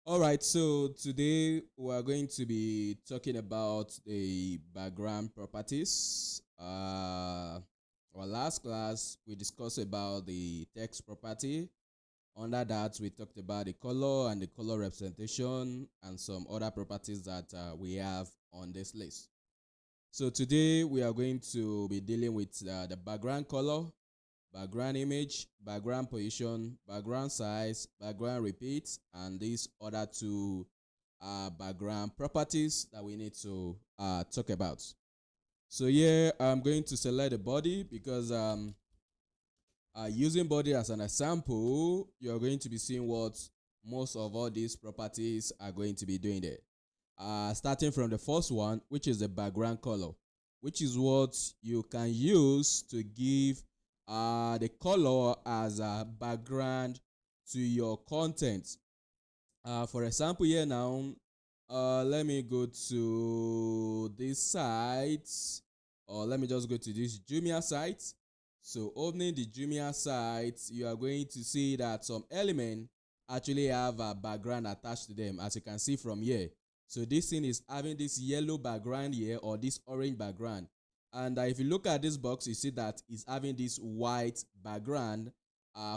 All right, so today we are going to be talking about the background properties. Our last class we discussed about the text property. Under that, we talked about the color and the color representation and some other properties that we have on this list. So today we are going to be dealing with the background color, background image, background position, background size, background repeat, and these other two background properties that we need to talk about. So here I'm going to select the body because using body as an example, you're going to be seeing what most of all these properties are going to be doing there. Starting from the first one, which is the background color, which is what you can use to give the color as a background to your content. For example, here now, let me go to this site, or let me just go to this Jumia site. So opening the Jumia site, you are going to see that some element actually have a background attached to them, as you can see from here. So this thing is having this yellow background here or this orange background. And if you look at this box, you see that it's having this white background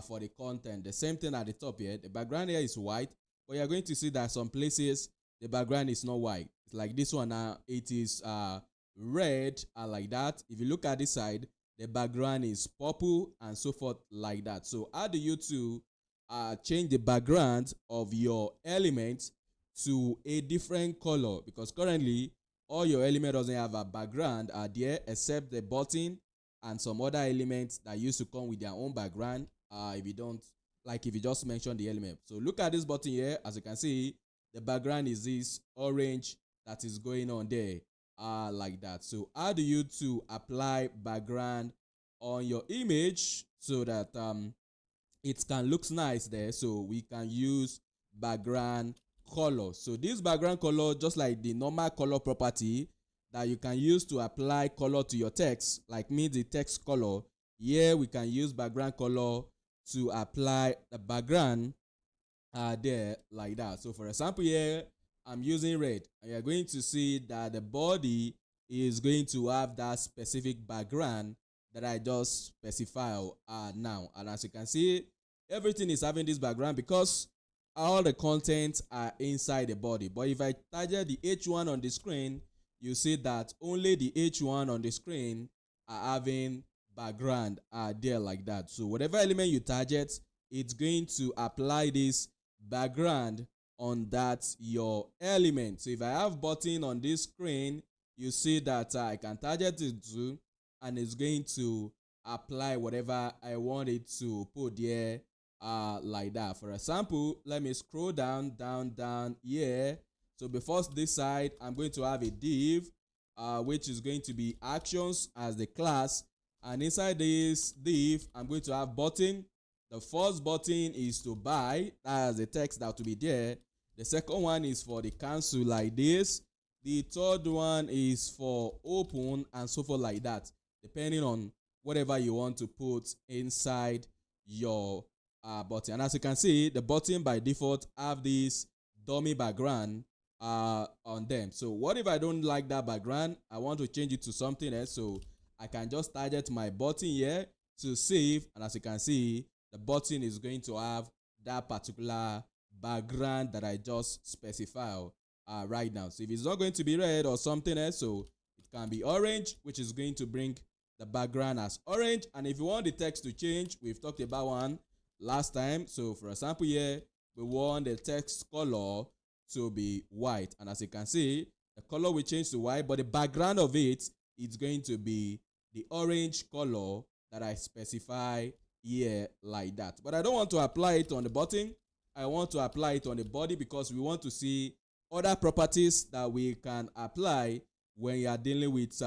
for the content. The same thing at the top here. The background here is white, but you're going to see that some places the background is not white. It's like this one now, it is red like that. If you look at this side, the background is purple and so forth like that. So how do you to change the background of your element to a different color? Because currently all your element doesn't have a background there except the button and some other elements that used to come with their own background. If you don't like, if you just mention the element. So look at this button here. As you can see, the background is this orange that is going on there like that. So how do you to apply background on your image so that it can look nice there? So we can use background color. So this background color, just like the normal color property that you can use to apply color to your text, like me the text color, here we can use background color to apply the background there like that. So for example, here I'm using red, and you're going to see that the body is going to have that specific background that I just specify now. And as you can see, everything is having this background because all the contents are inside the body. But if I target the H1 on the screen, you see that only the H1 on the screen are having background there like that. So whatever element you target, it's going to apply this background on that your element. So if I have button on this screen, you see that I can target it to, and it's going to apply whatever I want it to put there like that. For example, let me scroll down here. So before this side, I'm going to have a div which is going to be actions as the class, and inside this div I'm going to have button. The first button is to buy, that's the text that will be there. The second one is for the cancel like this. The third one is for open and so forth like that, depending on whatever you want to put inside your button. And as you can see, the button by default have this dummy background on them. So what if I don't like that background? I want to change it to something else. So I can just target my button here to save, and as you can see, the button is going to have that particular background that I just specify right now. So if it's not going to be red or something else, so it can be orange, which is going to bring the background as orange. And if you want the text to change, we've talked about one last time. So for example, here we want the text color to be white, and as you can see, the color will change to white, but the background of it is going to be the orange color that I specify here like that. But I don't want to apply it on the button. I want to apply it on the body because we want to see other properties that we can apply when you are dealing with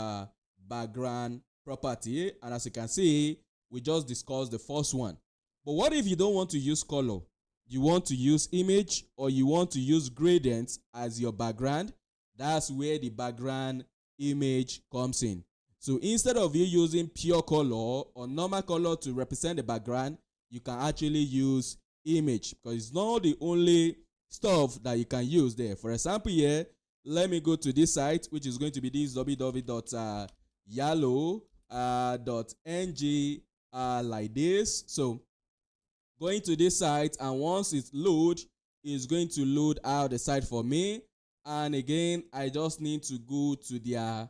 background property. And as you can see, we just discussed the first one. But what if you don't want to use color? You want to use image, or you want to use gradients as your background? That's where the background image comes in. So instead of you using pure color or normal color to represent the background, you can actually use image, because it's not the only stuff that you can use there. For example, here, let me go to this site, which is going to be this www.yalo.ng like this. So going to this site, and once it's load, it's going to load out the site for me. And again, I just need to go to their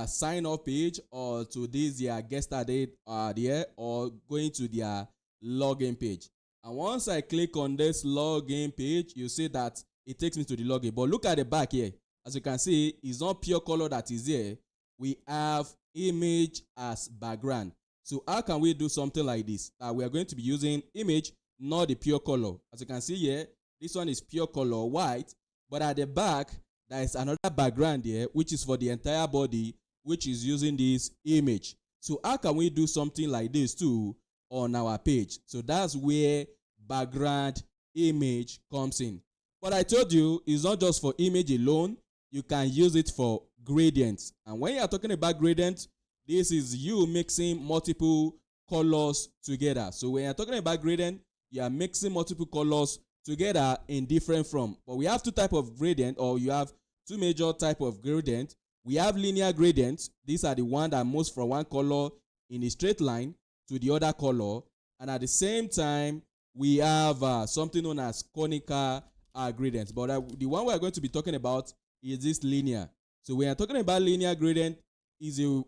sign up page, or to this their get started there, or going to their login page. And once I click on this login page, you see that it takes me to the login. But look at the back here. As you can see, it's not pure color that is here. We have image as background. So how can we do something like this? We are going to be using image, not the pure color. As you can see here, this one is pure color white, but at the back there is another background here, which is for the entire body, which is using this image. So how can we do something like this too on our page? So that's where background image comes in. But I told you, it's not just for image alone. You can use it for gradients. And when you are talking about gradient, this is you mixing multiple colors together. So when you're talking about gradient, you are mixing multiple colors together in different form. But we have two types of gradient, or you have two major type of gradient. We have linear gradient. These are the one that moves from one color in a straight line to the other color. And at the same time, we have something known as conical gradient. But the one we are going to be talking about is this linear. So when you're talking about linear gradient, you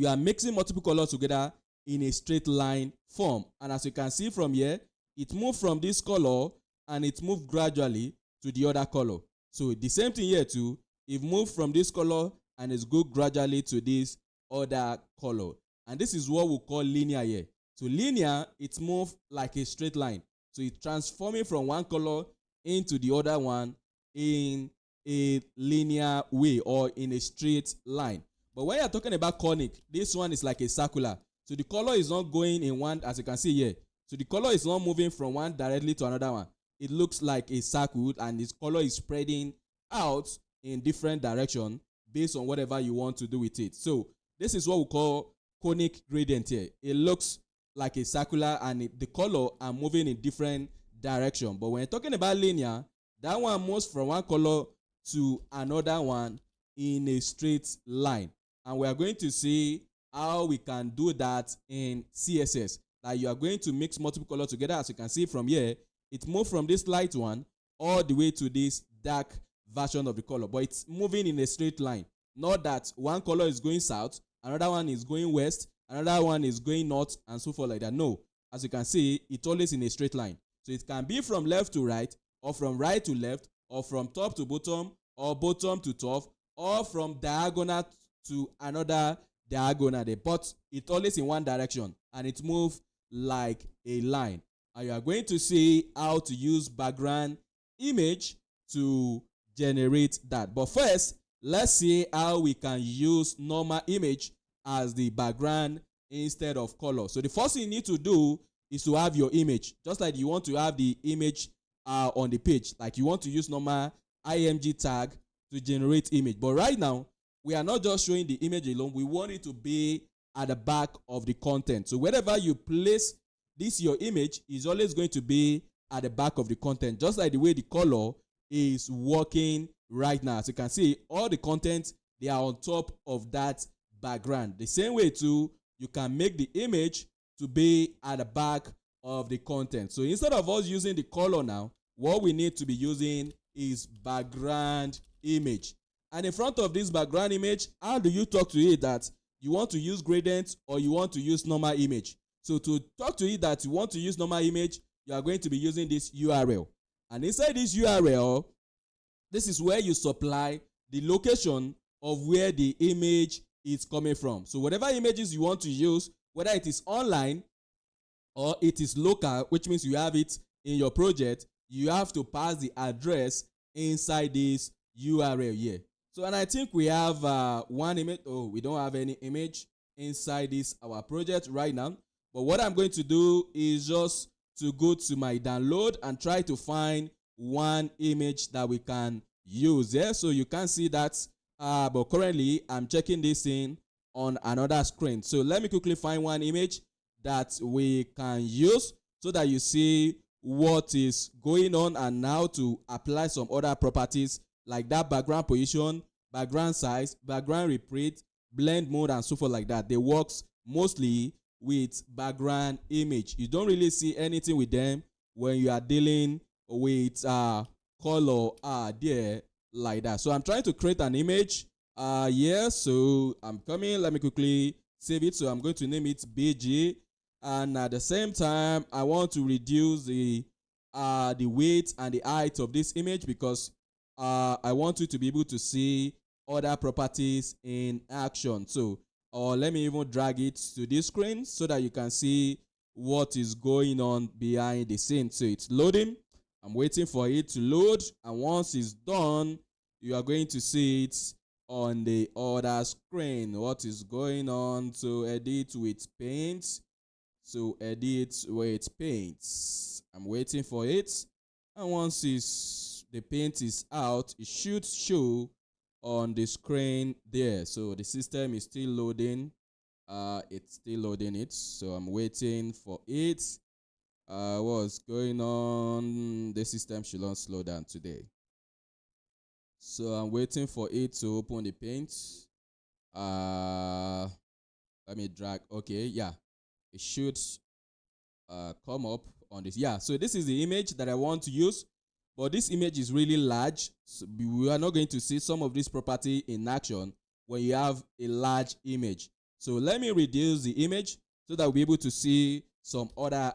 are mixing multiple colors together in a straight line form. And as you can see from here, it moved from this color and it moved gradually to the other color. So the same thing here too. It moved from this color and it's go gradually to this other color. And this is what we call linear here. So linear, it moves like a straight line. So it's transforming from one color into the other one in a linear way, or in a straight line. But when you're talking about conic, this one is like a circular. So the color is not going in one, as you can see here. So the color is not moving from one directly to another one. It looks like a circle, and this color is spreading out in different direction based on whatever you want to do with it. So this is what we call conic gradient here. It looks like a circular, and the color are moving in different direction. But when you're talking about linear, that one moves from one color to another one in a straight line. And we are going to see how we can do that in CSS. Like you are going to mix multiple colors together. As you can see from here, it moved from this light one all the way to this dark version of the color, but it's moving in a straight line. Not that one color is going south, another one is going west, another one is going north, and so forth like that. No, as you can see, it's always in a straight line. So it can be from left to right, or from right to left, or from top to bottom, or bottom to top, or from diagonal to another diagonal there. But it's always in one direction, and it moves like a line. And you are going to see how to use background image to generate that. But first, let's see how we can use normal image as the background instead of color. So the first thing you need to do is to have your image, just like you want to have the image on the page. Like you want to use normal img tag to generate image. But right now, we are not just showing the image alone. We want it to be at the back of the content. So wherever you place this, your image is always going to be at the back of the content, just like the way the color is working right now. As you can see, all the content, they are on top of that background. The same way too, you can make the image to be at the back of the content. So instead of us using the color now, what we need to be using is background image. And in front of this background image, how do you talk to it that you want to use gradient or you want to use normal image? So to talk to it that you want to use normal image, you are going to be using this URL. And inside this URL, this is where you supply the location of where the image is coming from. So whatever images you want to use, whether it is online or it is local, which means you have it in your project, you have to pass the address inside this URL here. So, and I think we have one image. Oh, we don't have any image inside this our project right now. But what I'm going to do is just to go to my download and try to find one image that we can use there. So you can see that, but currently I'm checking this in on another screen. So let me quickly find one image that we can use so that you see what is going on and now to apply some other properties like that background position, background size, background repeat, blend mode, and so forth like that. They works mostly with background image. You don't really see anything with them when you are dealing with color there like that. So I'm trying to create an image. Yeah, so I'm coming. Let me quickly save it. So I'm going to name it BG, and at the same time I want to reduce the weight and the height of this image because I want you to be able to see other properties in action. So or let me even drag it to this screen so that you can see what is going on behind the scene. So it's loading. I'm waiting for it to load, and once it's done, you are going to see it on the other screen. What is going on? So edit with paint. So edit with paint. I'm waiting for it, and once the paint is out, it should show on the screen there. So the system is still loading. It's still loading it. So I'm waiting for it. What's going on? The system should not slow down today. So I'm waiting for it to open the paint. Let me drag. Okay, yeah, it should come up on this. Yeah, so this is the image that I want to use, but this image is really large, so we are not going to see some of this property in action when you have a large image. So let me reduce the image so that we'll be able to see some other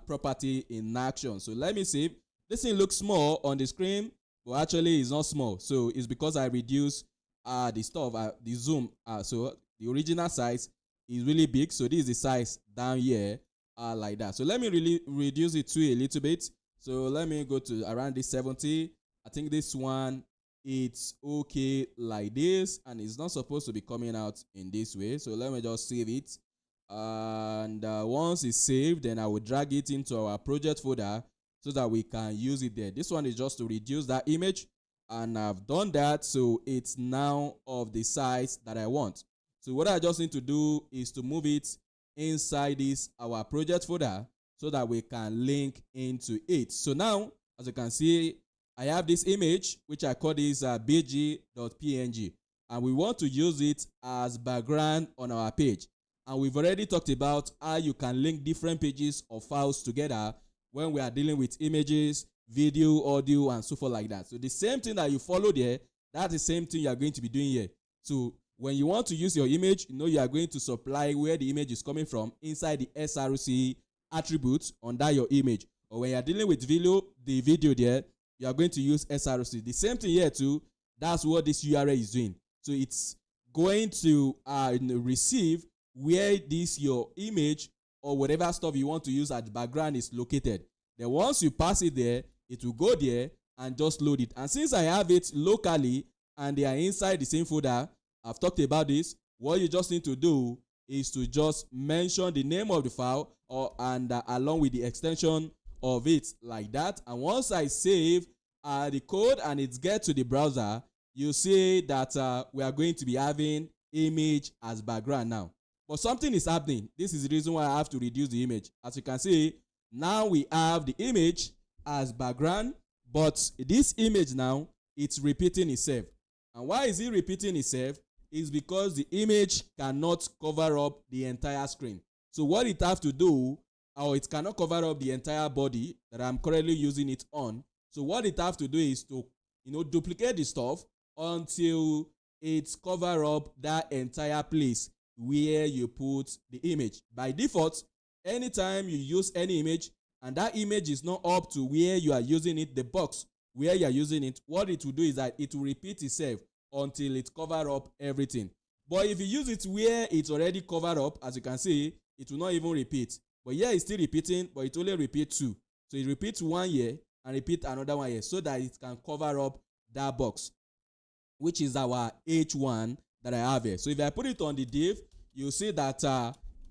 property in action. So let me see. This thing looks small on the screen, but actually it's not small. So it's because I reduce the stuff, the zoom. So the original size is really big. So this is the size down here, like that. So let me really reduce it to a little bit. So let me go to around this 70. I think this one, it's okay like this, and it's not supposed to be coming out in this way. So let me just save it. And once it's saved, then I will drag it into our project folder so that we can use it there. This one is just to reduce that image, and I've done that, so it's now of the size that I want. So what I just need to do is to move it inside this our project folder so that we can link into it. So now, as you can see, I have this image which I call this bg.png, and we want to use it as background on our page. And we've already talked about how you can link different pages or files together when we are dealing with images, video, audio, and so forth like that. So the same thing that you follow there, that's the same thing you are going to be doing here. So when you want to use your image, you are going to supply where the image is coming from inside the src attributes under your image. Or when you are dealing with the video there, you are going to use src. The same thing here too. That's what this URL is doing. So it's going to receive where this your image or whatever stuff you want to use as the background is located. Then once you pass it there, it will go there and just load it. And since I have it locally and they are inside the same folder, I've talked about this. What you just need to do is to just mention the name of the file and along with the extension of it like that. And once I save the code and it gets to the browser, you see that we are going to be having image as background now. But something is happening. This is the reason why I have to reduce the image. As you can see, now we have the image as background, but this image now, it's repeating itself. And why is it repeating itself? Is because the image cannot cover up the entire screen. So what it have to do, or it cannot cover up the entire body that I'm currently using it on. So what it have to do is to duplicate the stuff until it cover up that entire place where you put the image. By default, anytime you use any image and that image is not up to where you are using it, the box where you are using it, what it will do is that it will repeat itself until it cover up everything. But if you use it where it's already covered up, as you can see, it will not even repeat. But here it's still repeating, but it only repeats 2. So it repeats 1 here and repeat another 1 here so that it can cover up that box, which is our H1 that I have here. So if I put it on the div, you'll see that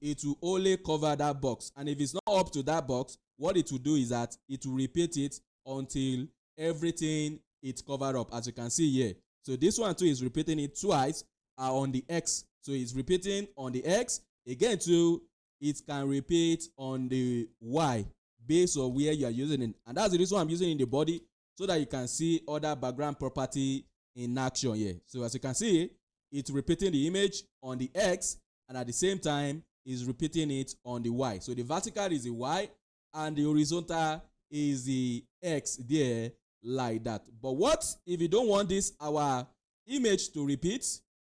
it will only cover that box. And if it's not up to that box, what it will do is that it will repeat it until everything is covered up, as you can see here. So this one too is repeating it twice on the X. So it's repeating on the X. Again too, it can repeat on the Y based on where you are using it. And that's the reason I'm using it in the body, so that you can see other background property in action here. So as you can see, it's repeating the image on the X, and at the same time is repeating it on the Y. So the vertical is the Y and the horizontal is the X there, like that. But what if you don't want this our image to repeat?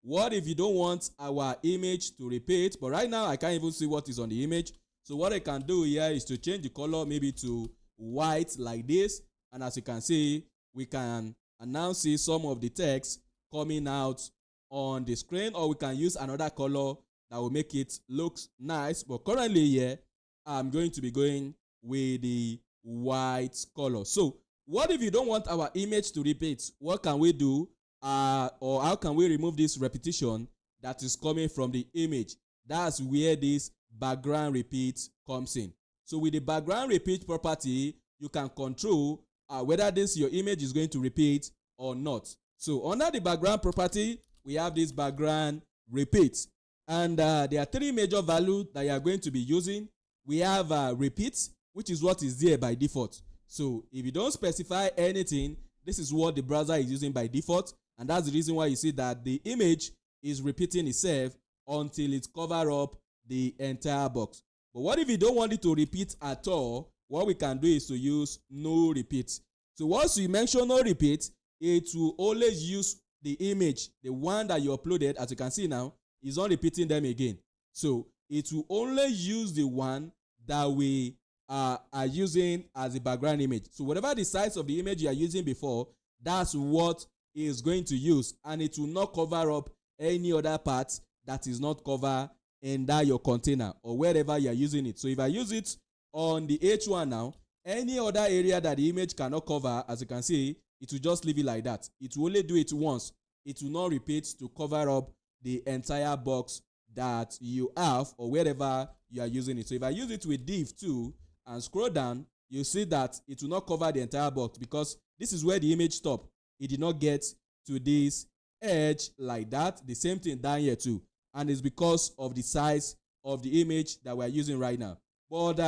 What if you don't want our image to repeat? But right now I can't even see what is on the image. So what I can do here is to change the color maybe to white like this, and as you can see, we can now see some of the text coming out on the screen, or we can use another color that will make it look nice. But currently here, I'm going to be going with the white color. So what if you don't want our image to repeat? What can we do? Or how can we remove this repetition that is coming from the image? That's where this background repeat comes in. So with the background repeat property, you can control whether this your image is going to repeat or not. So under the background property, we have this background repeat, and there are three major values that you are going to be using. We have repeat, which is what is there by default. So if you don't specify anything, this is what the browser is using by default, and that's the reason why you see that the image is repeating itself until it covers up the entire box. But what if you don't want it to repeat at all? What we can do is to use no repeat. So once you mention no repeat, it will always use the image, the one that you uploaded. As you can see now, is not repeating them again. So it will only use the one that we are using as a background image. So whatever the size of the image you are using before, that's what is going to use, and it will not cover up any other part that is not covered in that your container or wherever you are using it. So if I use it on the H1 now, any other area that the image cannot cover, as you can see, it will just leave it like that. It will only do it once. It will not repeat to cover up the entire box that you have or wherever you are using it. So if I use it with div 2 and scroll down, you see that it will not cover the entire box, because this is where the image stopped. It did not get to this edge like that. The same thing down here too, and it's because of the size of the image that we're using right now. But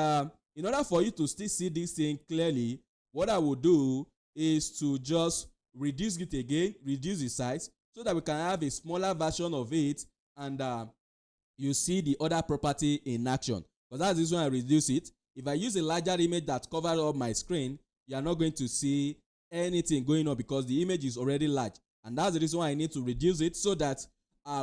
in order for you to still see this thing clearly, what I will do is to just reduce it again, reduce the size, so that we can have a smaller version of it, and you see the other property in action. Because that's the reason I reduce it. If I use a larger image that covers up my screen, you are not going to see anything going on, because the image is already large, and that's the reason why I need to reduce it, so that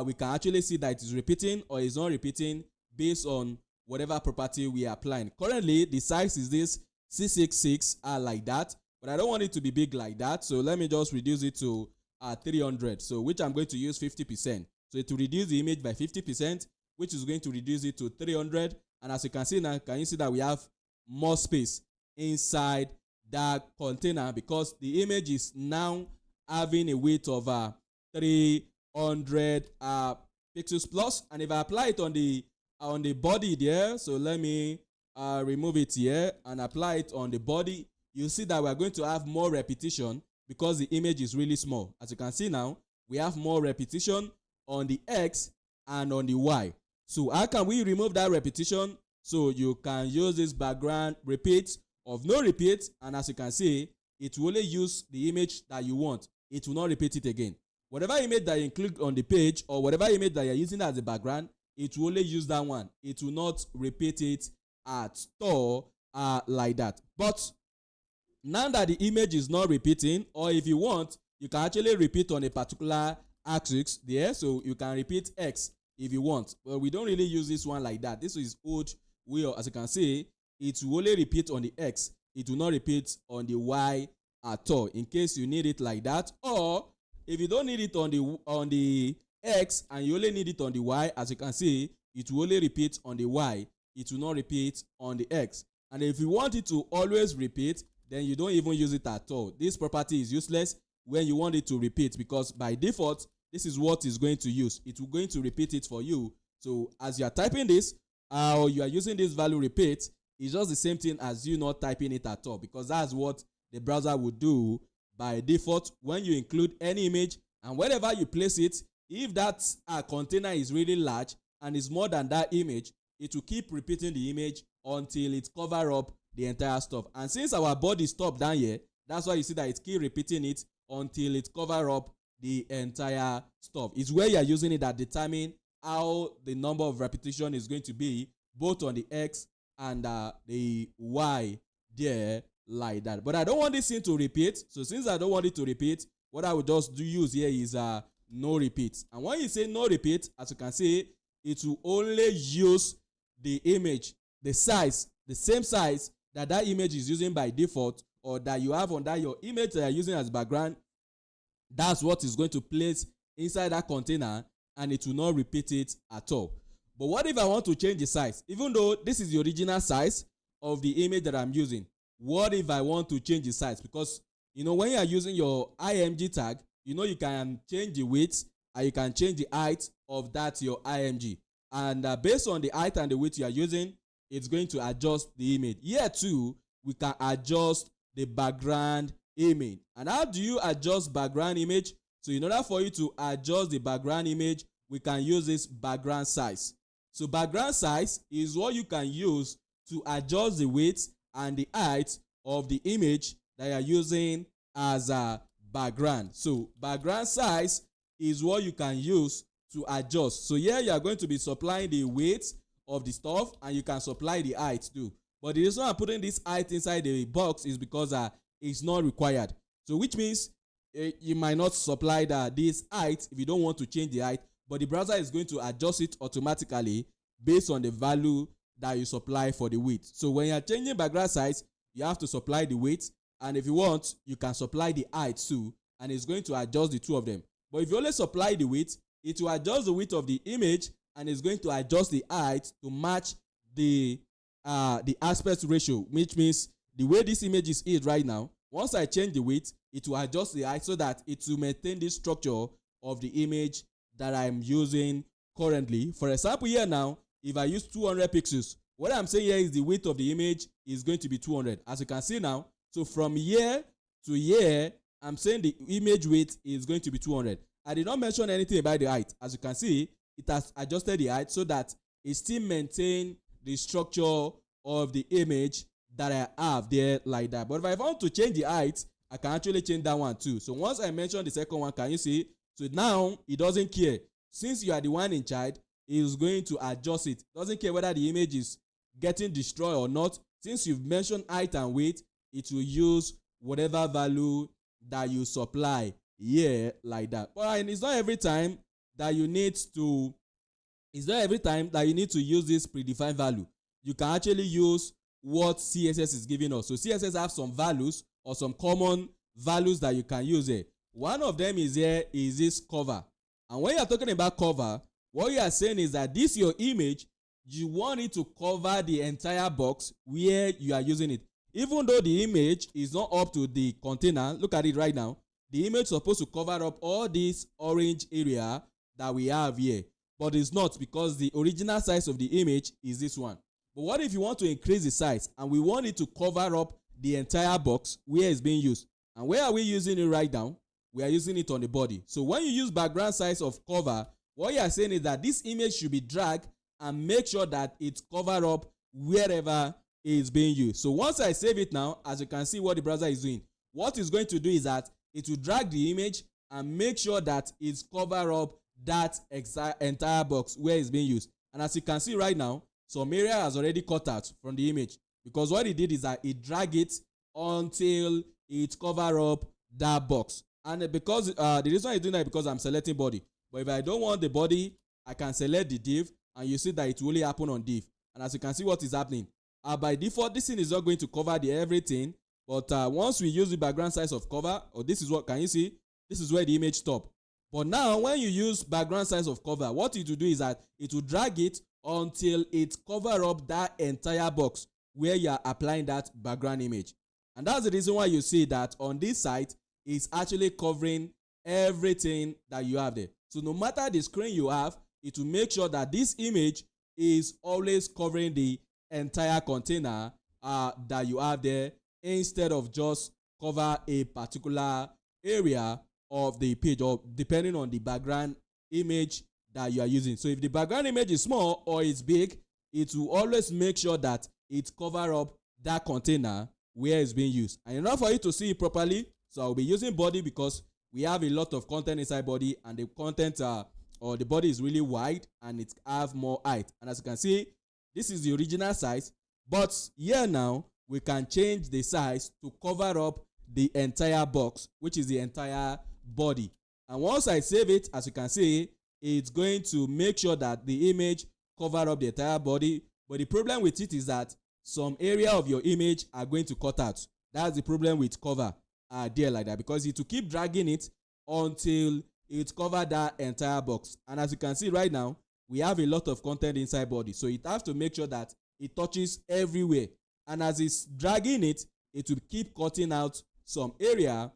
we can actually see that it is repeating or is not repeating based on whatever property we are applying. Currently the size is this 666 like that, but I don't want it to be big like that, so let me just reduce it to 300, so which I'm going to use 50%. So it will reduce the image by 50%, which is going to reduce it to 300. And as you can see now, can you see that we have more space inside that container, because the image is now having a width of 300 pixels plus. And if I apply it on the body there, so let me remove it here and apply it on the body, you see that we are going to have more repetition, because the image is really small. As you can see now, we have more repetition on the X and on the Y. So how can we remove that repetition? So you can use this background repeat of no repeat, and as you can see, it will only use the image that you want. It will not repeat it again. Whatever image that you include on the page, or whatever image that you're using as a background, it will only use that one. It will not repeat it at all like that. But now that the image is not repeating, or if you want, you can actually repeat on a particular axis there. So you can repeat X if you want, but we don't really use this one like that. This is old way. As you can see, it will only repeat on the X. It will not repeat on the Y at all, in case you need it like that. Or if you don't need it on the X and you only need it on the Y, as you can see, it will only repeat on the Y. It will not repeat on the X. And if you want it to always repeat, then you don't even use it at all. This property is useless when you want it to repeat, because by default, this is what it's going to use. It will going to repeat it for you. So as you are typing this, or you are using this value repeat, it's just the same thing as you not typing it at all, because that's what the browser would do by default when you include any image. And wherever you place it, if that container is really large and is more than that image, it will keep repeating the image until it covers up the entire stuff. And since our body stopped down here, that's why you see that it keep repeating it until it cover up the entire stuff. It's where you are using it that determine how the number of repetition is going to be, both on the X and the Y there, like that. But I don't want this thing to repeat. So since I don't want it to repeat, what I will just use here is no repeat. And when you say no repeat, as you can see, it will only use the image, the size, the same size that that image is using by default, or that you have under your image that you're using as background. That's what is going to place inside that container, and it will not repeat it at all. But what if I want to change the size? Even though this is the original size of the image that I'm using, what if I want to change the size? Because you know, when you are using your img tag, you know, you can change the width and you can change the height of that your img, and based on the height and the width you are using, it's going to adjust the image. Here too, we can adjust the background image. And how do you adjust background image? So in order for you to adjust the background image, we can use this background size. So background size is what you can use to adjust the width and the height of the image that you are using as a background. So background size is what you can use to adjust. So here you are going to be supplying the width of the stuff, and you can supply the height too. But the reason I'm putting this height inside the box is because it's not required. So which means you might not supply this height if you don't want to change the height, but the browser is going to adjust it automatically based on the value that you supply for the width. So when you're changing background size, you have to supply the width, and if you want, you can supply the height too, and it's going to adjust the two of them. But if you only supply the width, it will adjust the width of the image, and it's going to adjust the height to match the aspect ratio, which means the way this image is right now, once I change the width, it will adjust the height so that it will maintain the structure of the image that I'm using currently. For example, here now, if I use 200 pixels, what I'm saying here is the width of the image is going to be 200. As you can see now, so from here to here, I'm saying the image width is going to be 200. I did not mention anything about the height. As you can see, it has adjusted the height so that it still maintains the structure of the image that I have there, like that. But if I want to change the height, I can actually change that one too. So once I mention the second one, can you see? So now it doesn't care. Since you are the one in charge, it is going to adjust it. Doesn't care whether the image is getting destroyed or not. Since you've mentioned height and weight, it will use whatever value that you supply here, like that. But it's not every time that you need to use this predefined value. You can actually use what CSS is giving us. So CSS have some values or some common values that you can use here. One of them is here is this cover. And when you are talking about cover, what you are saying is that this your image, you want it to cover the entire box where you are using it. Even though the image is not up to the container, look at it right now. The image is supposed to cover up all this orange area that we have here, but it's not, because the original size of the image is this one. But what if you want to increase the size and we want it to cover up the entire box where it's being used? And where are we using it right now? We are using it on the body. So when you use background size of cover, what you are saying is that this image should be dragged and make sure that it cover up wherever it's being used. So once I save it now, as you can see what the browser is doing, what it's going to do is that it will drag the image and make sure that it's cover up that entire box where it's being used. And as you can see right now, some area has already cut out from the image, because what it did is that it drag it until it cover up that box. And because the reason I'm doing that is because I'm selecting body. But if I don't want the body, I can select the div, and you see that it will only happen on div. And as you can see what is happening, by default this thing is not going to cover the everything, but once we use the background size of cover, or this is what, can you see, this is where the image stop. But now when you use background size of cover, what it will do is that it will drag it until it cover up that entire box where you are applying that background image. And that's the reason why you see that on this site it's actually covering everything that you have there. So no matter the screen you have, it will make sure that this image is always covering the entire container that you have there, instead of just cover a particular area of the page, or depending on the background image that you are using. So if the background image is small or it's big, it will always make sure that it cover up that container where it's being used. And in order for you to see it properly, so I'll be using body because we have a lot of content inside body, and the content or the body is really wide and it have more height. And as you can see, this is the original size, but here now we can change the size to cover up the entire box, which is the entire body. And once I save it, as you can see, it's going to make sure that the image cover up the entire body. But the problem with it is that some area of your image are going to cut out. That's the problem with cover there like that, because it will keep dragging it until it cover that entire box. And as you can see right now, we have a lot of content inside body, so it has to make sure that it touches everywhere. And as it's dragging it, it will keep cutting out some area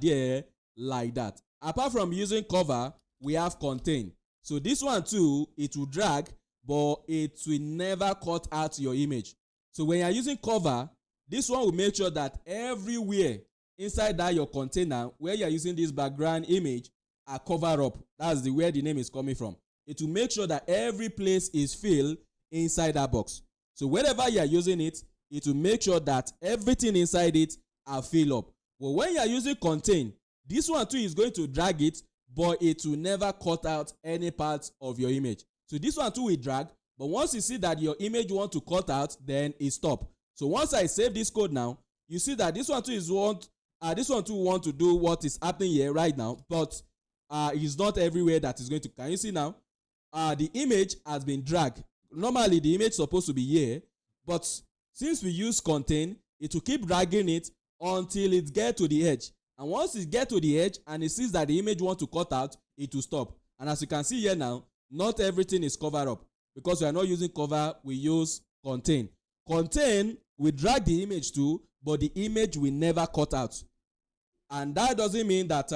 there like that. Apart from using cover, we have contain. So this one too, it will drag, but it will never cut out your image. So when you're using cover, this one will make sure that everywhere inside that your container where you're using this background image are covered up. That's where the name is coming from. It will make sure that every place is filled inside that box. So whenever you're using it, it will make sure that everything inside it are filled up. But when you're using contain, this one too is going to drag it, but it will never cut out any parts of your image. So this one too will drag, but once you see that your image want to cut out, then it stop. So once I save this code now, you see that this one too want to do what is happening here right now, but it's not everywhere that is going to. Can you see now? The image has been dragged. Normally the image is supposed to be here, but since we use contain, it will keep dragging it until it get to the edge. And once it get to the edge and it sees that the image want to cut out, it will stop. And as you can see here now, not everything is covered up, because we are not using cover, we use contain. Contain will drag the image too, but the image will never cut out. And that doesn't mean that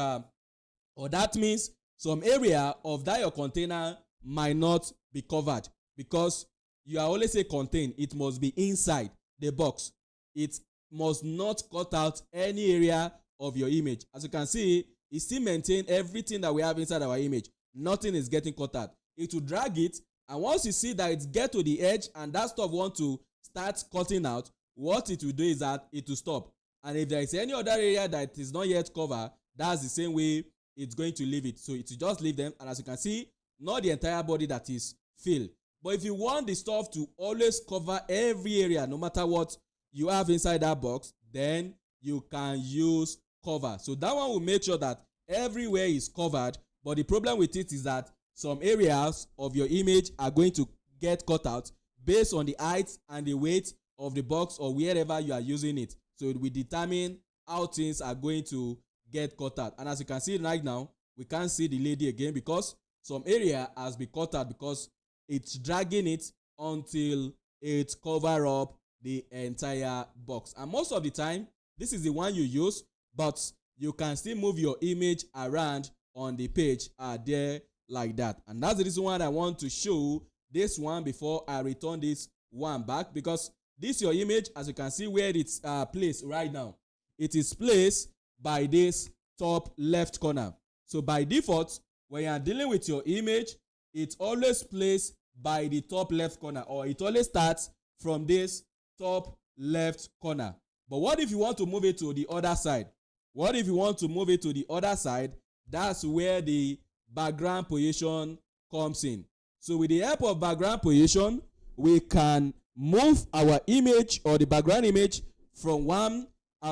or that means some area of that your container might not be covered, because you are always say contain, it must be inside the box. It must not cut out any area of your image. As you can see, it still maintain everything that we have inside our image. Nothing is getting cut out. It will drag it, and once you see that it get to the edge and that stuff want to start cutting out, what it will do is that it will stop. And if there is any other area that is not yet covered, that's the same way it's going to leave it. So it will just leave them, and as you can see, not the entire body that is filled. But if you want the stuff to always cover every area, no matter what you have inside that box, then you can use cover. So that one will make sure that everywhere is covered. But the problem with it is that some areas of your image are going to get cut out based on the height and the weight of the box or wherever you are using it. So it will determine how things are going to get cut out. And as you can see right now, we can't see the lady again because some area has been cut out because it's dragging it until it cover up the entire box. And most of the time, this is the one you use, but you can still move your image around on the page there like that. And that's the reason why I want to show this one before I return this one back, because this your image, as you can see where it's placed right now. It is placed by this top left corner. So by default, when you are dealing with your image, it's always placed by the top left corner, or it always starts from this top left corner. But what if you want to move it to the other side? What if you want to move it to the other side? That's where the background position comes in. So with the help of background position, we can move our image or the background image from one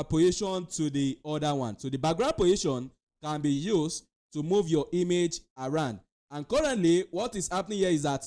position to the other one. So the background position can be used to move your image around. And currently, what is happening here is that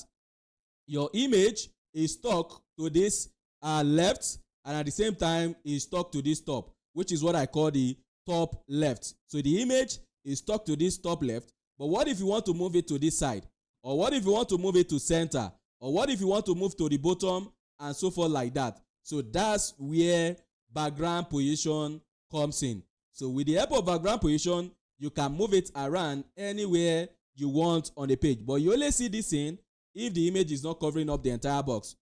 your image is stuck to this left, and at the same time is stuck to this top, which is what I call the top left. So the image is stuck to this top left. But what if you want to move it to this side? Or what if you want to move it to center? Or what if you want to move to the bottom and so forth like that? So that's where background position comes in. So with the help of background position, you can move it around anywhere you want on the page. But you only see this in if the image is not covering up the entire box.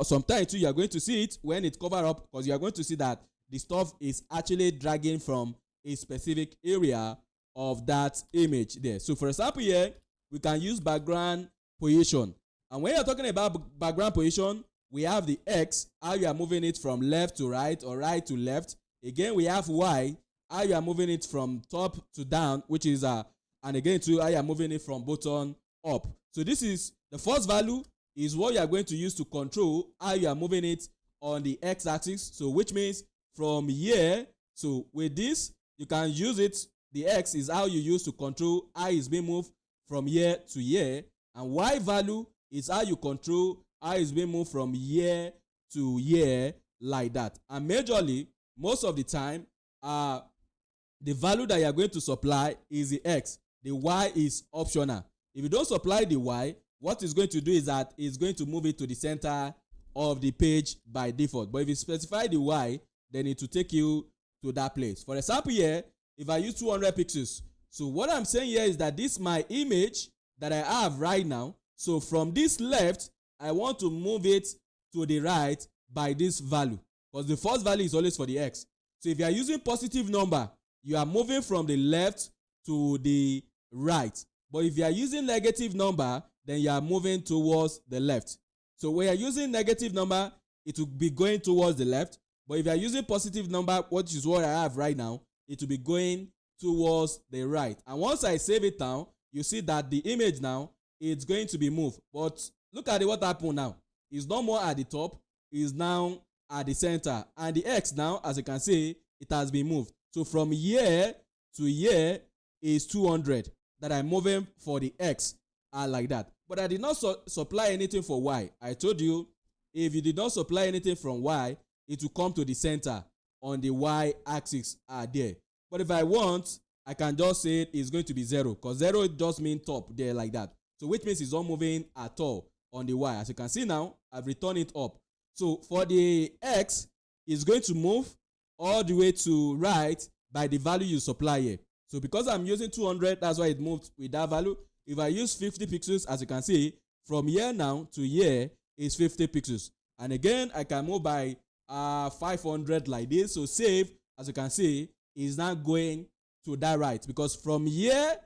Sometimes too, you are going to see it when it cover up, because you are going to see that the stuff is actually dragging from a specific area of that image there. So for example here, we can use background position. And when you're talking about background position, we have the X, how you are moving it from left to right or right to left. Again, we have Y, how you are moving it from top to down, which is and again too, how you are moving it from bottom up. So this is the first value is what you are going to use to control how you are moving it on the X axis. So which means from here, so with this, you can use it. The X is how you use to control how it's being moved from here to here, and Y value is how you control how it's being moved from here to here, like that. And majorly, most of the time, the value that you are going to supply is the X. The Y is optional. If you don't supply the Y, what it's going to do is that it's going to move it to the center of the page by default. But if you specify the Y, then it will take you to that place. For example here, if I use 200 pixels, so what I'm saying here is that this is my image that I have right now. So from this left, I want to move it to the right by this value, because the first value is always for the X. So if you are using positive number, you are moving from the left to the right. But if you are using negative number, then you are moving towards the left. So when you are using negative number, it will be going towards the left. But if you are using positive number, which is what I have right now, it will be going towards the right. And once I save it down, you see that the image now it's going to be moved. But look at what happened now. It's no more at the top, it's now at the center. And the X now, as you can see, it has been moved. So from here to here is 200 that I'm moving for the X, like that. But I did not supply anything for Y. I told you, if you did not supply anything from Y, it will come to the center on the Y axis there. But if I want, I can just say it's going to be 0, because 0 just means top there, like that. So which means it's not moving at all on the Y. As you can see now, I've returned it up. So for the X, it's going to move all the way to right by the value you supply here. So because I'm using 200, that's why it moved with that value. If I use 50 pixels, as you can see, from here now to here is 50 pixels. And again, I can move by 500 like this. So save, as you can see, is now going to that right, because from here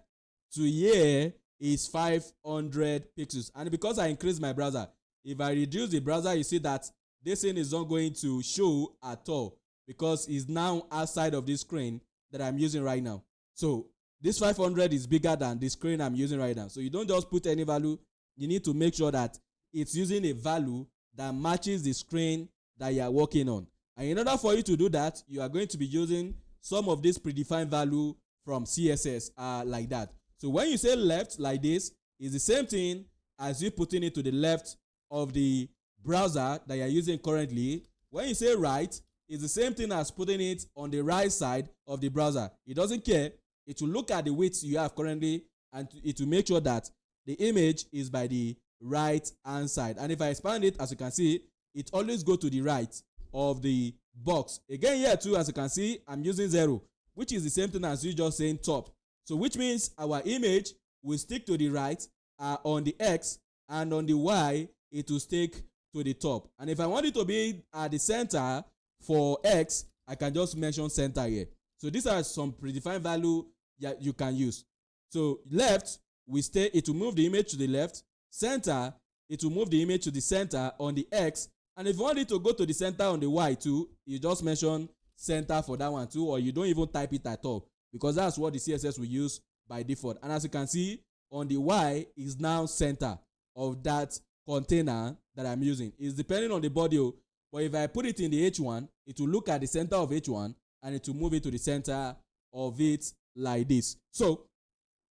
to here is 500 pixels. And because I increase my browser, if I reduce the browser, you see that this thing is not going to show at all, because it's now outside of this screen that I'm using right now. So this 500 is bigger than the screen I'm using right now. So you don't just put any value. You need to make sure that it's using a value that matches the screen that you are working on. And in order for you to do that, you are going to be using some of this predefined value from CSS like that. So when you say left like this, it's the same thing as you putting it to the left of the browser that you are using currently. When you say right, it's the same thing as putting it on the right side of the browser. It doesn't care. It will look at the width you have currently, and it will make sure that the image is by the right hand side. And if I expand it, as you can see, it always go to the right of the box. Again here too, as you can see, I'm using 0, which is the same thing as you just saying top. So which means our image will stick to the right on the X, and on the Y it will stick to the top. And if I want it to be at the center for X, I can just mention center here. So these are some predefined value that you can use. So left, it will move the image to the left. Center, it will move the image to the center on the X. And if you want it to go to the center on the Y too, you just mention center for that one too, or you don't even type it at all, because that's what the CSS will use by default. And as you can see, on the Y is now center of that container that I'm using. It's depending on the body, but if I put it in the H1, it will look at the center of H1 and it will move it to the center of it like this. So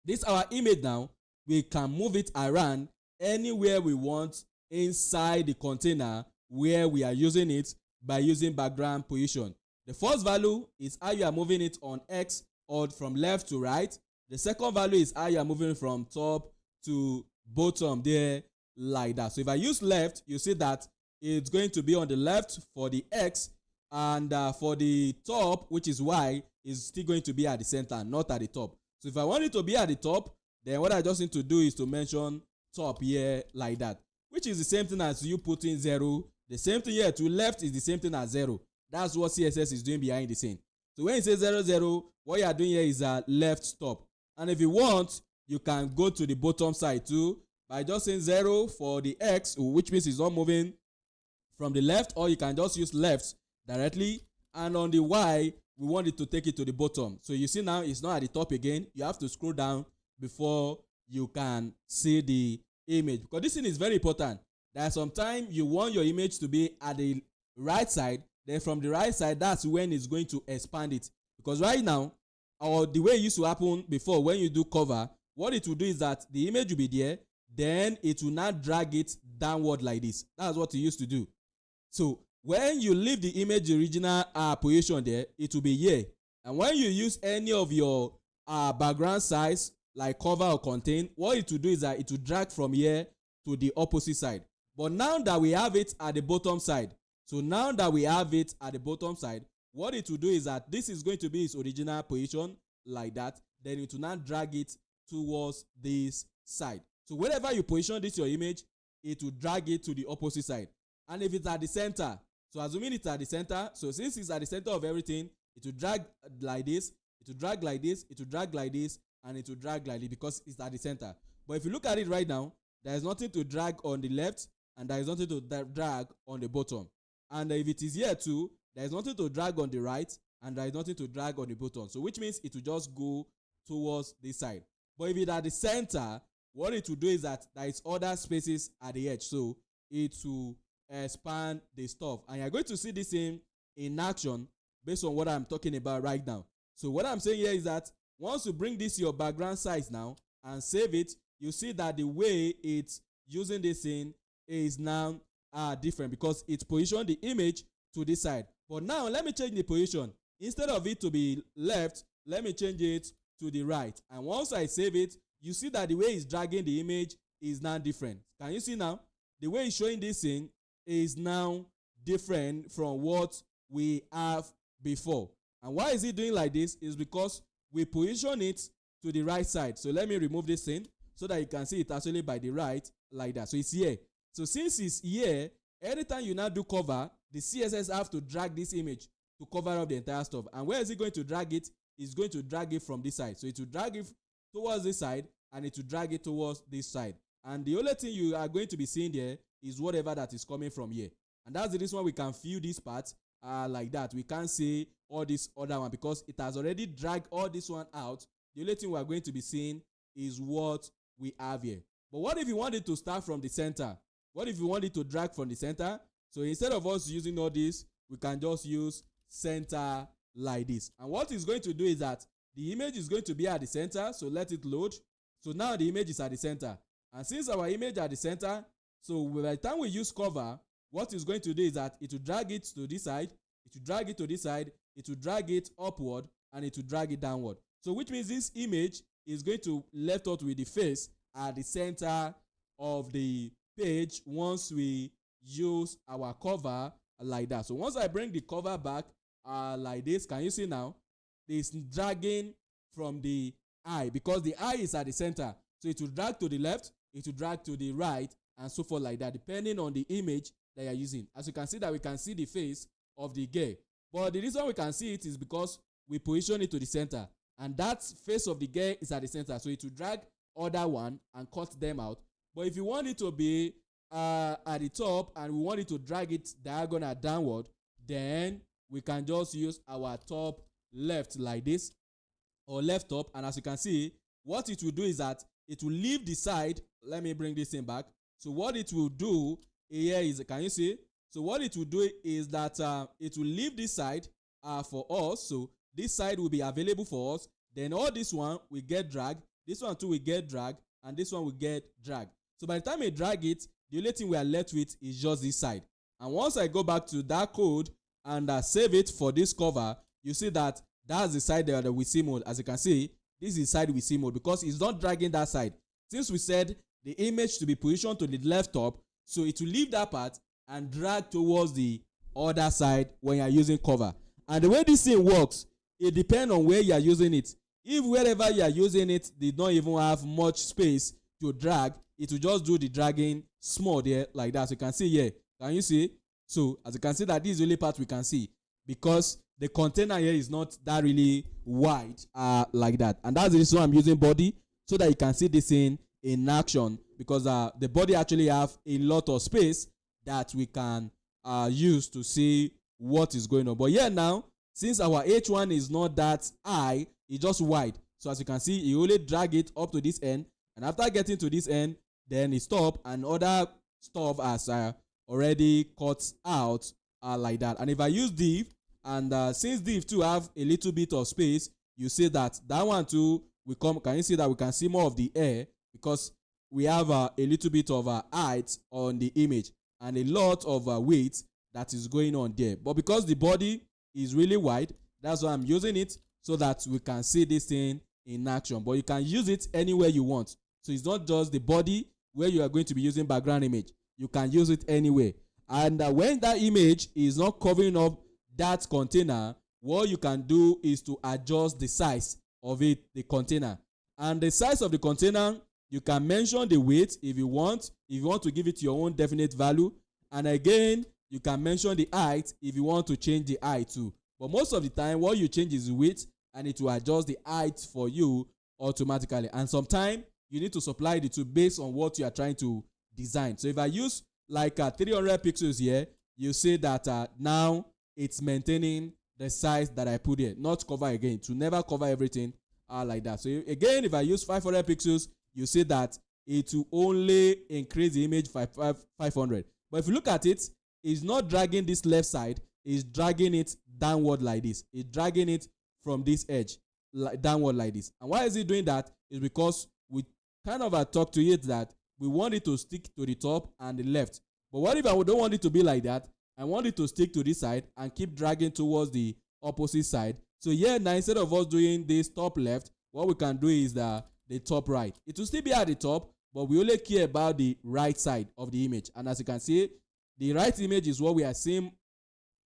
this is our image now. We can move it around anywhere we want inside the container where we are using it by using background position. The first value is how you are moving it on X or from left to right. The second value is how you are moving from top to bottom there, like that. So if I use left, you see that it's going to be on the left for the X, and for the top, which is Y, is still going to be at the center, not at the top. So if I want it to be at the top, then what I just need to do is to mention top here like that, which is the same thing as you putting 0. The same thing here to left is the same thing as 0. That's what CSS is doing behind the scene. So when you say 0, 0, what you are doing here is a left top. And if you want, you can go to the bottom side too by just saying 0 for the X, which means it's not moving from the left, or you can just use left directly. And on the Y, we want it to take it to the bottom. So you see now it's not at the top again. You have to scroll down before you can see the image, because this thing is very important. That sometimes you want your image to be at the right side, then from the right side, that's when it's going to expand it. Because right now, or the way it used to happen before, when you do cover, what it will do is that the image will be there, then it will not drag it downward like this. That's what it used to do. So when you leave the image original position there, it will be here. And when you use any of your background size like cover or contain, what it will do is that it will drag from here to the opposite side. But now that we have it at the bottom side, what it will do is that this is going to be its original position like that. Then it will not drag it towards this side. So wherever you position this your image, it will drag it to the opposite side. And if it's at the center, so assuming it's at the center, so since it's at the center of everything, it will drag like this, it will drag like this, it will drag like this, and it will drag like this, because it's at the center. But if you look at it right now, there is nothing to drag on the left, and there is nothing to drag on the bottom. And if it is here too, there is nothing to drag on the right, and there is nothing to drag on the bottom. So which means it will just go towards this side. But if it's at the center, what it will do is that there is other spaces at the edge, so it will expand the stuff. And you're going to see this in action based on what I'm talking about right now. So what I'm saying here is that once you bring this your background size now and save it, you see that the way it's using this thing is now different, because it's positioned the image to this side. But now let me change the position. Instead of it to be left, let me change it to the right. And once I save it, you see that the way it's dragging the image is now different. Can you see now? The way it's showing this thing is now different from what we have before. And why is it doing like this? Is because we position it to the right side. So let me remove this thing so that you can see it actually by the right like that. So it's here. So since it's here, anytime you now do cover, the CSS have to drag this image to cover up the entire stuff. And where is it going to drag it? It's going to drag it from this side. So it will drag it towards this side, and it will drag it towards this side. And the only thing you are going to be seeing there is whatever that is coming from here. And that's the reason why we can view this part like that. We can't see all this other one because it has already dragged all this one out. The only thing we are going to be seeing is what we have here. But what if you want it to start from the center? What if you want it to drag from the center? So instead of us using all this, we can just use center like this. And what it's going to do is that the image is going to be at the center. So let it load. So now the image is at the center. And since our image at the center, so by the time we use cover, what it's going to do is that it will drag it to this side, it will drag it to this side, it will drag it upward, and it will drag it downward. So which means this image is going to left out with the face at the center of the page once we use our cover like that. So once I bring the cover back like this, can you see now? It's dragging from the eye because the eye is at the center. So it will drag to the left, it will drag to the right, and so forth like that, depending on the image that you're using. As you can see that we can see the face of the girl. But the reason we can see it is because we position it to the center. And that face of the girl is at the center. So it will drag other one and cut them out. But if you want it to be at the top and we want it to drag it diagonal downward, then we can just use our top left like this, or left top. And as you can see, what it will do is that it will leave the side. Let me bring this thing back. So what it will do here is, can you see? So what it will do is that it will leave this side for us. So this side will be available for us. Then all this one will get dragged. This one too will get dragged. And this one will get dragged. So by the time I drag it, the only thing we are left with is just this side. And once I go back to that code and save it for this cover, you see that that's the side there that we see mode. As you can see, this is the side we see mode because it's not dragging that side. Since we said the image to be positioned to the left top, so it will leave that part and drag towards the other side when you are using cover. And the way this thing works, it depends on where you are using it. If wherever you are using it did not even have much space to drag, it will just do the dragging small there like that. So you can see here. Can you see? So as you can see that this is the only part we can see because the container here is not that really wide like that. And that's the reason I'm using body so that you can see this in action because the body actually have a lot of space that we can use to see what is going on. But here now, since our H1 is not that high, it's just wide. So as you can see, you only drag it up to this end, and after getting to this end, then it stop, and other stuff has already cut out like that. And if I use div, and since div too have a little bit of space, you see that one too will come. Can you see that we can see more of the air because we have a little bit of height on the image and a lot of weight that is going on there. But because the body is really wide, that's why I'm using it, so that we can see this thing in action. But you can use it anywhere you want. So it's not just the body where you are going to be using background image. You can use it anywhere. And when that image is not covering up that container, what you can do is to adjust the size of it, the container. And the size of the container, you can mention the weight if you want. If you want to give it your own definite value. And again, you can mention the height if you want to change the height too. But most of the time, what you change is the width, and it will adjust the height for you automatically. And sometimes you need to supply the two based on what you are trying to design. So if I use like 300 pixels here, you see that now it's maintaining the size that I put here, not cover again, to never cover everything like that. So again, if I use 500 pixels, you see that it will only increase the image 500. But if you look at it, it's not dragging this left side, it's dragging it downward like this. It's dragging it from this edge downward like this. And why is it doing that? Is because we kind of talked to it that we want it to stick to the top and the left. But what if I don't want it to be like that? I want it to stick to this side and keep dragging towards the opposite side. So here now, instead of us doing this top left, what we can do is the top right. It will still be at the top, but we only care about the right side of the image. And as you can see, the right image is what we are seeing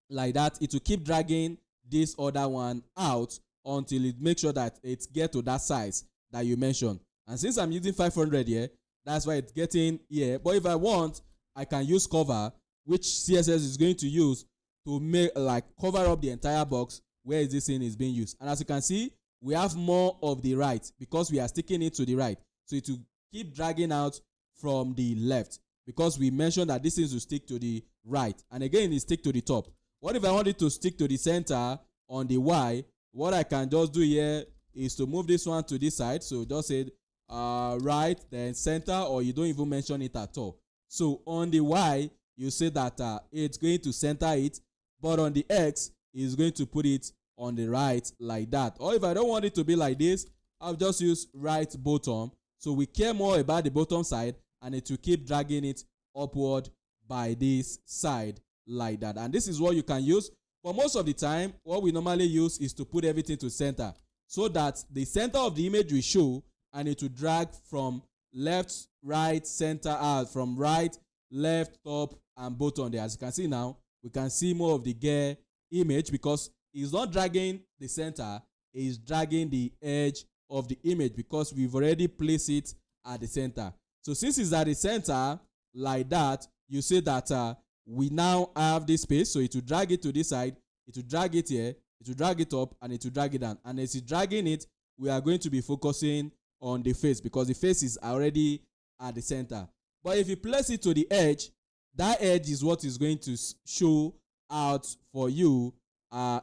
like that. It will keep dragging this other one out until it makes sure that it gets to that size that you mentioned. And since I'm using 500 here, that's why it's getting here. But if I want, I can use cover, which CSS is going to use to make like cover up the entire box where this thing is being used. And as you can see, we have more of the right because we are sticking it to the right. So it will keep dragging out from the left because we mentioned that this is to stick to the right. And again, it stick to the top. What if I want it to stick to the center on the Y? What I can just do here is to move this one to this side. So just say right, then center, or you don't even mention it at all. So on the Y, you say that it's going to center it, but on the X, it's going to put it on the right like that. Or if I don't want it to be like this, I'll just use right bottom. So we care more about the bottom side, and it will keep dragging it upward by this side like that. And this is what you can use. But most of the time, what we normally use is to put everything to center so that the center of the image will show, and it will drag from left, right, center out, from right, left, top, and bottom there. As you can see now, we can see more of the gear image because it's not dragging the center, it's dragging the edge of the image because we've already placed it at the center. So since it's at the center like that, you see that we now have this space. So it will drag it to this side, it will drag it here, it will drag it up, and it will drag it down. And as it's dragging it, we are going to be focusing on the face because the face is already at the center. But if you place it to the edge, that edge is what is going to show out for you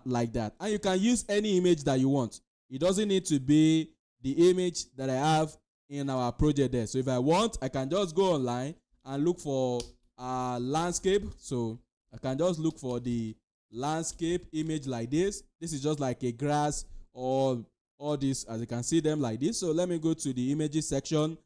like that. And you can use any image that you want. It doesn't need to be the image that I have in our project there. So if I want, I can just go online and look for landscape. So I can just look for the landscape image like this. This is just like a grass or all this, as you can see them like this. So let me go to the images section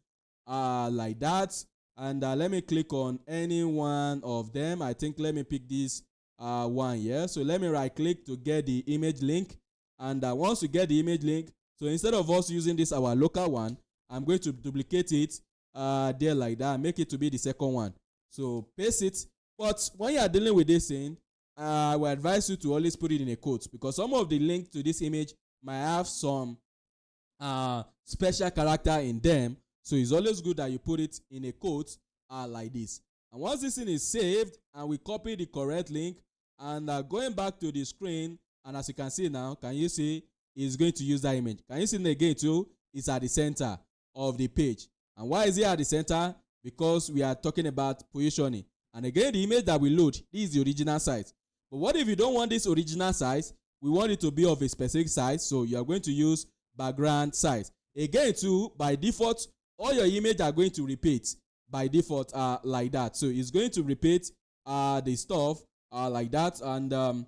like that, and let me click on any one of them. I think let me pick this one here. So let me right click to get the image link, and once you get the image link, so instead of us using this our local one, I'm going to duplicate it there like that, make it to be the second one. So paste it. But when you are dealing with this thing, I will advise you to always put it in a quote, because some of the links to this image might have some special character in them. So it's always good that you put it in a quote like this. And once this thing is saved and we copy the correct link, and going back to the screen, and as you can see now, can you see it's going to use that image? Can you see it again too? It's at the center of the page. And why is it at the center? Because we are talking about positioning. And again, the image that we load, this is the original size. But what if you don't want this original size? We want it to be of a specific size, so you are going to use background size. Again too, by default, all your image are going to repeat by default like that. So it's going to repeat the stuff like that. And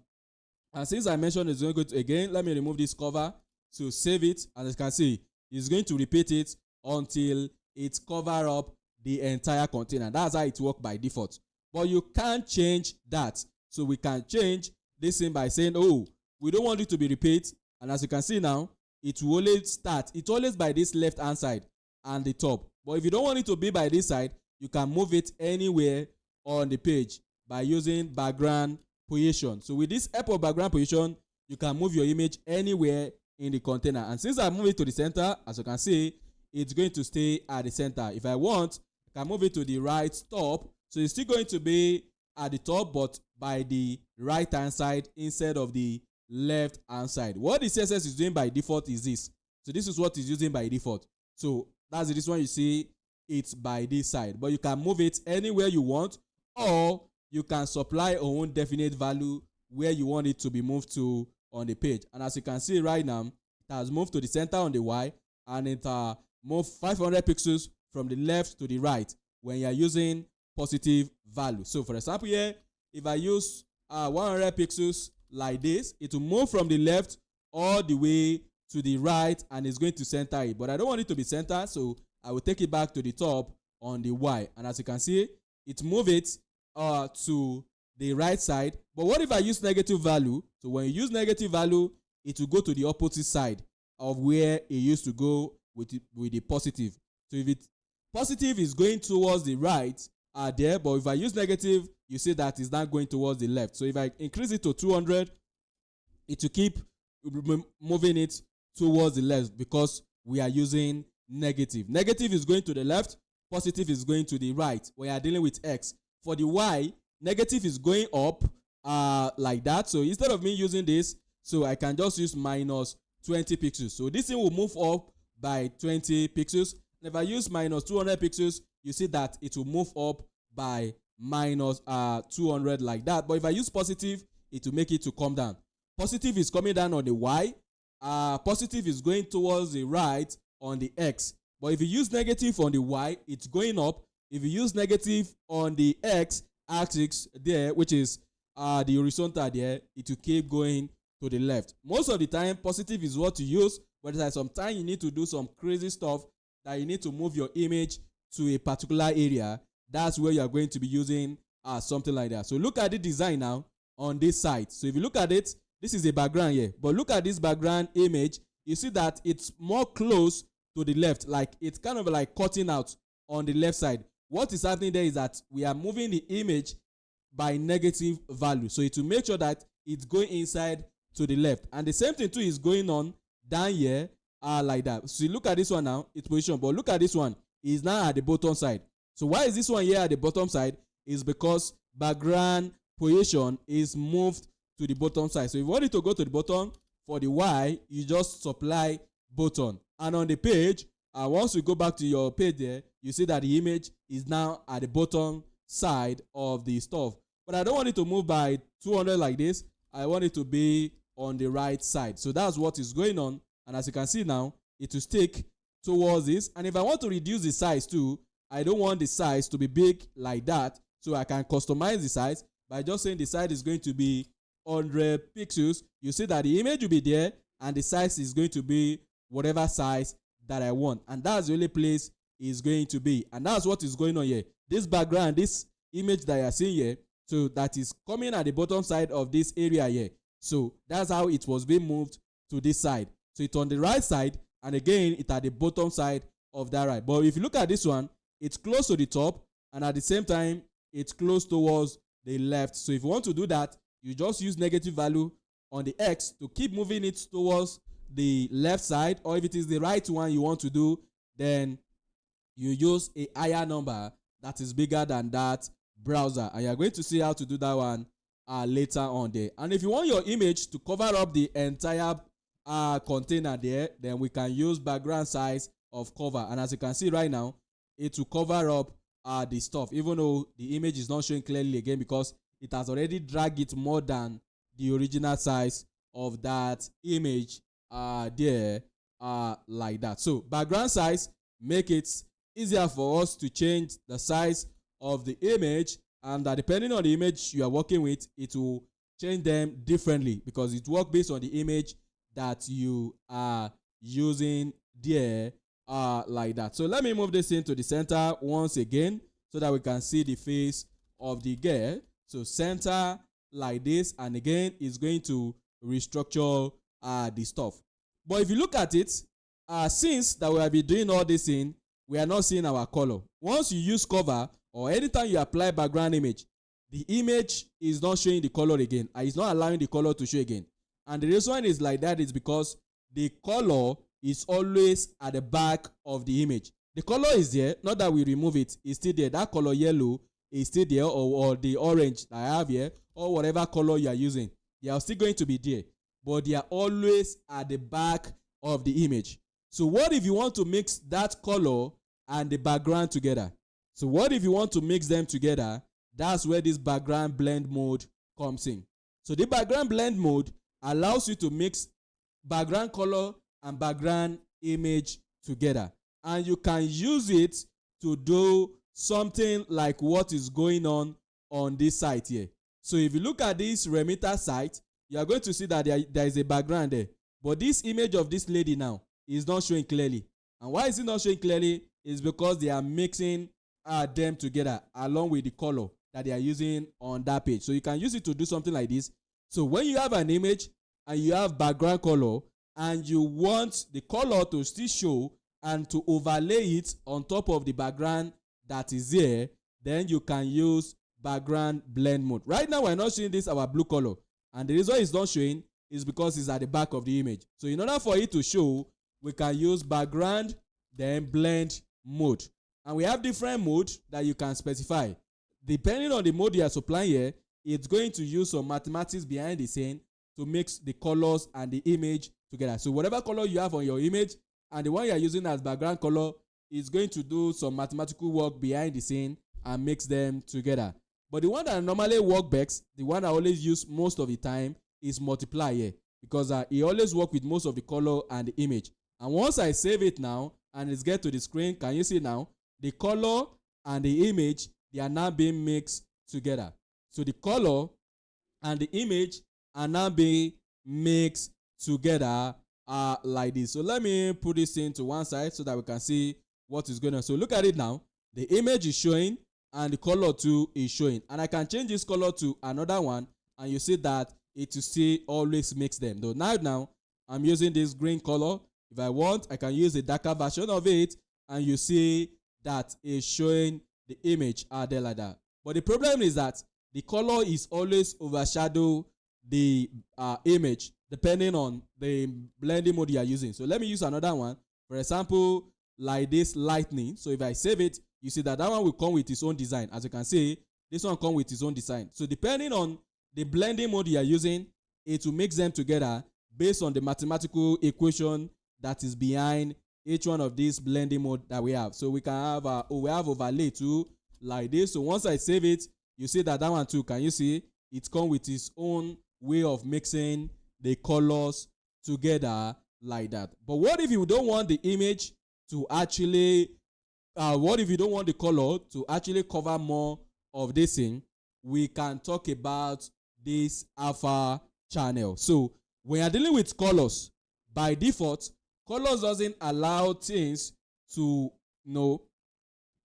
since I mentioned it's going to go to, again, let me remove this cover to save it. And as you can see, it's going to repeat it until it cover up the entire container. That's how it works by default. But you can't change that. So we can change this thing by saying, oh, we don't want it to be repeat. And as you can see now, it will always start. It's always by this left hand side and the top. But if you don't want it to be by this side, you can move it anywhere on the page by using background position. So with this app of background position, you can move your image anywhere in the container. And since I move it to the center, as you can see, it's going to stay at the center. If I want, I can move it to the right top. So it's still going to be at the top, but by the right hand side instead of the left hand side. What the CSS is doing by default is this. So this is what it's using by default. So that's this one you see it's by this side, but you can move it anywhere you want, or you can supply your own definite value where you want it to be moved to on the page. And as you can see right now, it has moved to the center on the Y, and it moved 500 pixels from the left to the right when you are using positive value. So for example here, if I use 100 pixels like this, it will move from the left all the way to the right, and it's going to center it. But I don't want it to be centered, so I will take it back to the top on the Y. And as you can see, it move it to the right side. But what if I use negative value? So when you use negative value, it will go to the opposite side of where it used to go with the positive. So if it's positive is going towards the right there, but if I use negative, you see that it's not going towards the left. So if I increase it to 200, it will keep moving it towards the left because we are using negative. Negative is going to the left, positive is going to the right. We are dealing with X. For the Y, negative is going up like that. So instead of me using this, so I can just use minus 20 pixels. So this thing will move up by 20 pixels. And if I use minus 200 pixels, you see that it will move up by minus 200 like that. But if I use positive, it will make it to come down. Positive is coming down on the Y. Positive is going towards the right on the X. But if you use negative on the Y, it's going up. If you use negative on the X axis there, which is the horizontal there, it will keep going to the left. Most of the time, positive is what you use, but there's sometimes you need to do some crazy stuff that you need to move your image to a particular area. That's where you are going to be using something like that. So look at the design now on this side. So if you look at it, this is a background here, but look at this background image. You see that it's more close to the left, like it's kind of like cutting out on the left side. What is happening there is that we are moving the image by negative value, so it will make sure that it's going inside to the left. And the same thing too is going on down here like that. So you look at this one now, it's position, but look at this one, it's now at the bottom side. So why is this one here at the bottom side? Is because background position is moved to the bottom side. So if you want it to go to the bottom, for the Y, you just supply button. And on the page, once you go back to your page there, you see that the image is now at the bottom side of the stuff. But I don't want it to move by 200 like this. I want it to be on the right side. So that's what is going on. And as you can see now, it will stick towards this. And if I want to reduce the size too, I don't want the size to be big like that. So I can customize the size by just saying the size is going to be 100 pixels. You see that the image will be there and the size is going to be whatever size that I want. And that's the only place it's going to be. And that's what is going on here. This background, this image that you are seeing here, so that is coming at the bottom side of this area here. So that's how it was being moved to this side. So it's on the right side, and again, it's at the bottom side of that right. But if you look at this one, it's close to the top, and at the same time, it's close towards the left. So if you want to do that, you just use negative value on the X to keep moving it towards the left side, or if it is the right one you want to do, then you use a higher number that is bigger than that browser, and you're going to see how to do that one later on there. And if you want your image to cover up the entire container there, then we can use background size of cover, and as you can see right now, it will cover up the stuff, even though the image is not showing clearly again because it has already dragged it more than the original size of that image there like that. So background size make it easier for us to change the size of the image, and depending on the image you are working with, it will change them differently because it works based on the image that you are using there like that. So let me move this into the center once again so that we can see the face of the girl. So center like this, and again it's going to restructure the stuff. But if you look at it, since that we have been doing all this in, we are not seeing our color. Once you use cover or anytime you apply background image, the image is not showing the color again, and it's not allowing the color to show again. And the reason is like that is because the color is always at the back of the image. The color is there, not that we remove it, it's still there. That color yellow is still there, or the orange that I have here, or whatever color you are using, they are still going to be there, but they are always at the back of the image. So what if you want to mix that color and the background together? So what if you want to mix them together? That's where this background blend mode comes in. So the background blend mode allows you to mix background color and background image together, and you can use it to do something like what is going on this site here. So if you look at this remitter site, you are going to see that there is a background there, but this image of this lady now is not showing clearly. And why is it not showing clearly? Is because they are mixing them together along with the color that they are using on that page. So you can use it to do something like this. So when you have an image and you have background color and you want the color to still show and to overlay it on top of the background that is there, then you can use background blend mode. Right now we're not showing this our blue color, and the reason it's not showing is because it's at the back of the image. So in order for it to show, we can use background then blend mode, and we have different modes that you can specify. Depending on the mode you are supplying here, it's going to use some mathematics behind the scene to mix the colors and the image together. So whatever color you have on your image and the one you are using as background color is going to do some mathematical work behind the scene and mix them together. But the one that normally works best, the one I always use most of the time, is multiply here, because it always works with most of the color and the image. And once I save it now and it's get to the screen, can you see now the color and the image, they are now being mixed together. So the color and the image are now being mixed together like this. So let me put this into one side so that we can see what is going on. So look at it now. The image is showing and the color too is showing, and I can change this color to another one, and you see that it will still always mix them. Though now I'm using this green color. If I want, I can use a darker version of it, and you see that it's showing the image there like that. But the problem is that the color is always overshadow the image depending on the blending mode you are using. So let me use another one. For example, like this lightning. So if I save it, you see that one will come with its own design. As you can see, this one comes with its own design. So depending on the blending mode you are using, it will mix them together based on the mathematical equation that is behind each one of these blending mode that we have. So we can have we have overlay too like this. So once I save it, you see that one too. Can you see it comes with its own way of mixing the colors together like that? But what if you don't want the image to actually what if you don't want the color to actually cover more of this thing? We can talk about this alpha channel. So when you're dealing with colors, by default, colors doesn't allow things to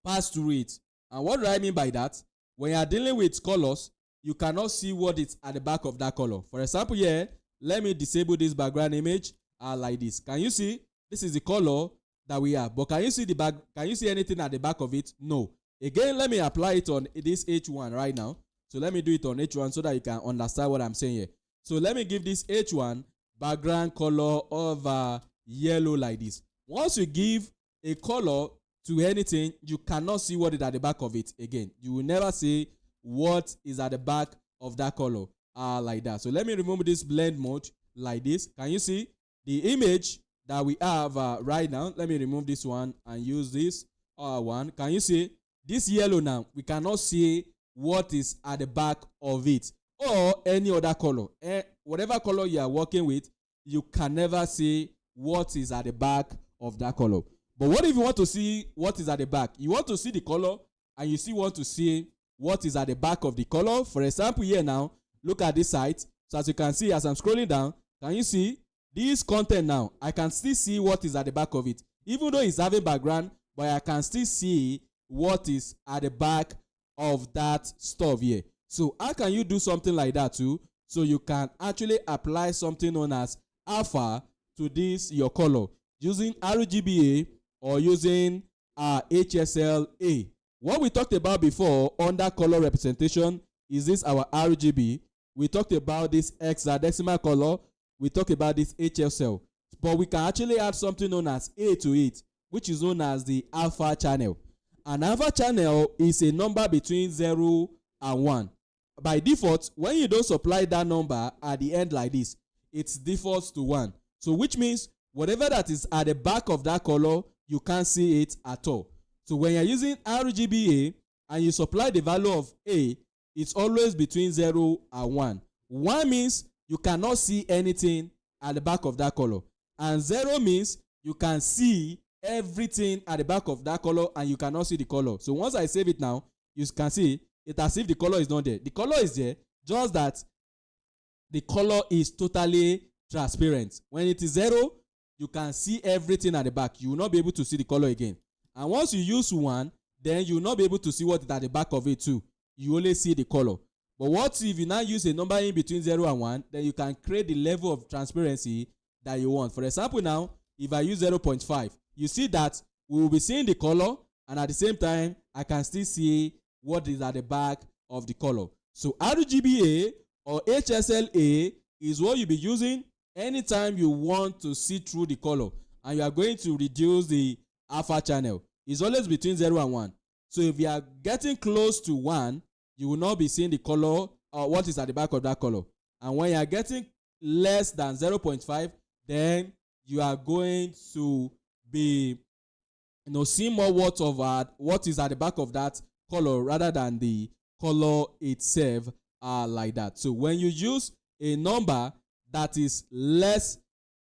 pass through it. And what do I mean by that? When you're dealing with colors, you cannot see what is at the back of that color. For example, here, let me disable this background image like this. Can you see? This is the color that we have. But can you see the back? Can you see anything at the back of it? No. Again, let me apply it on this H1 right now. So let me do it on H1 so that you can understand what I'm saying here. So let me give this H1 background color of yellow like this. Once you give a color to anything, you cannot see what is at the back of it again. You will never see what is at the back of that color like that. So let me remove this blend mode like this. Can you see the image that we have right now? Let me remove this one and use this one. Can you see This yellow now, we cannot see what is at the back of it, or any other color. Whatever color you are working with, you can never see what is at the back of that color. But what if you want to see what is at the back? You want to see the color and you still want to see what is at the back of the color. For example, here now, look at this site. So as you can see, as I'm scrolling down, can you see this content now? I can still see what is at the back of it. Even though it's having background, but I can still see what is at the back of that stuff here. So how can you do something like that too? So you can actually apply something known as alpha to this your color using RGBA or using HSLA. What we talked about before under color representation is this our RGB. We talked about this hexadecimal color. We talked about this HSL. But we can actually add something known as A to it, which is known as the alpha channel. An alpha channel is a number between 0 and 1. By default, when you don't supply that number at the end like this, it defaults to 1. So which means whatever that is at the back of that color, you can't see it at all. So when you're using RGBA and you supply the value of A, it's always between 0 and 1. 1 means you cannot see anything at the back of that color. And 0 means you can see everything at the back of that color and you cannot see the color. So once I save it now, you can see it as if the color is not there. The color is there, just that the color is totally transparent. When it is 0, you can see everything at the back. You will not be able to see the color again. And once you use 1, then you will not be able to see what is at the back of it too. You only see the color. But what if you now use a number in between 0 and 1, then you can create the level of transparency that you want. For example now, if I use 0.5, you see that we will be seeing the color, and at the same time I can still see what is at the back of the color. So RGBA or HSLA is what you'll be using anytime you want to see through the color, and you are going to reduce the alpha channel. It's always between 0 and 1. So if you are getting close to 1, you will not be seeing the color or what is at the back of that color. And when you are getting less than 0.5, then you are going to be seeing more what is at the back of that color rather than the color itself like that. So when you use a number that is less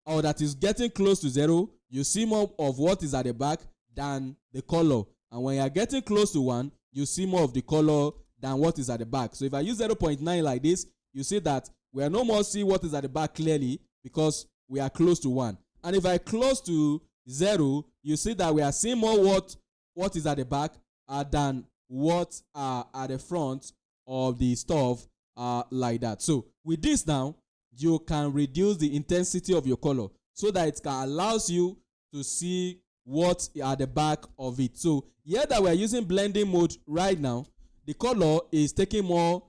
or that is getting close to 0, you see more of what is at the back than the color. And when you are getting close to 1, you see more of the color than what is at the back. So if I use 0.9 like this, you see that we are no more see what is at the back clearly because we are close to 1. And if I close to 0, you see that we are seeing more what is at the back than what are at the front of the stuff like that. So with this now, you can reduce the intensity of your color so that it can allows you to see what at the back of it. So here that we are using blending mode right now, the color is taking more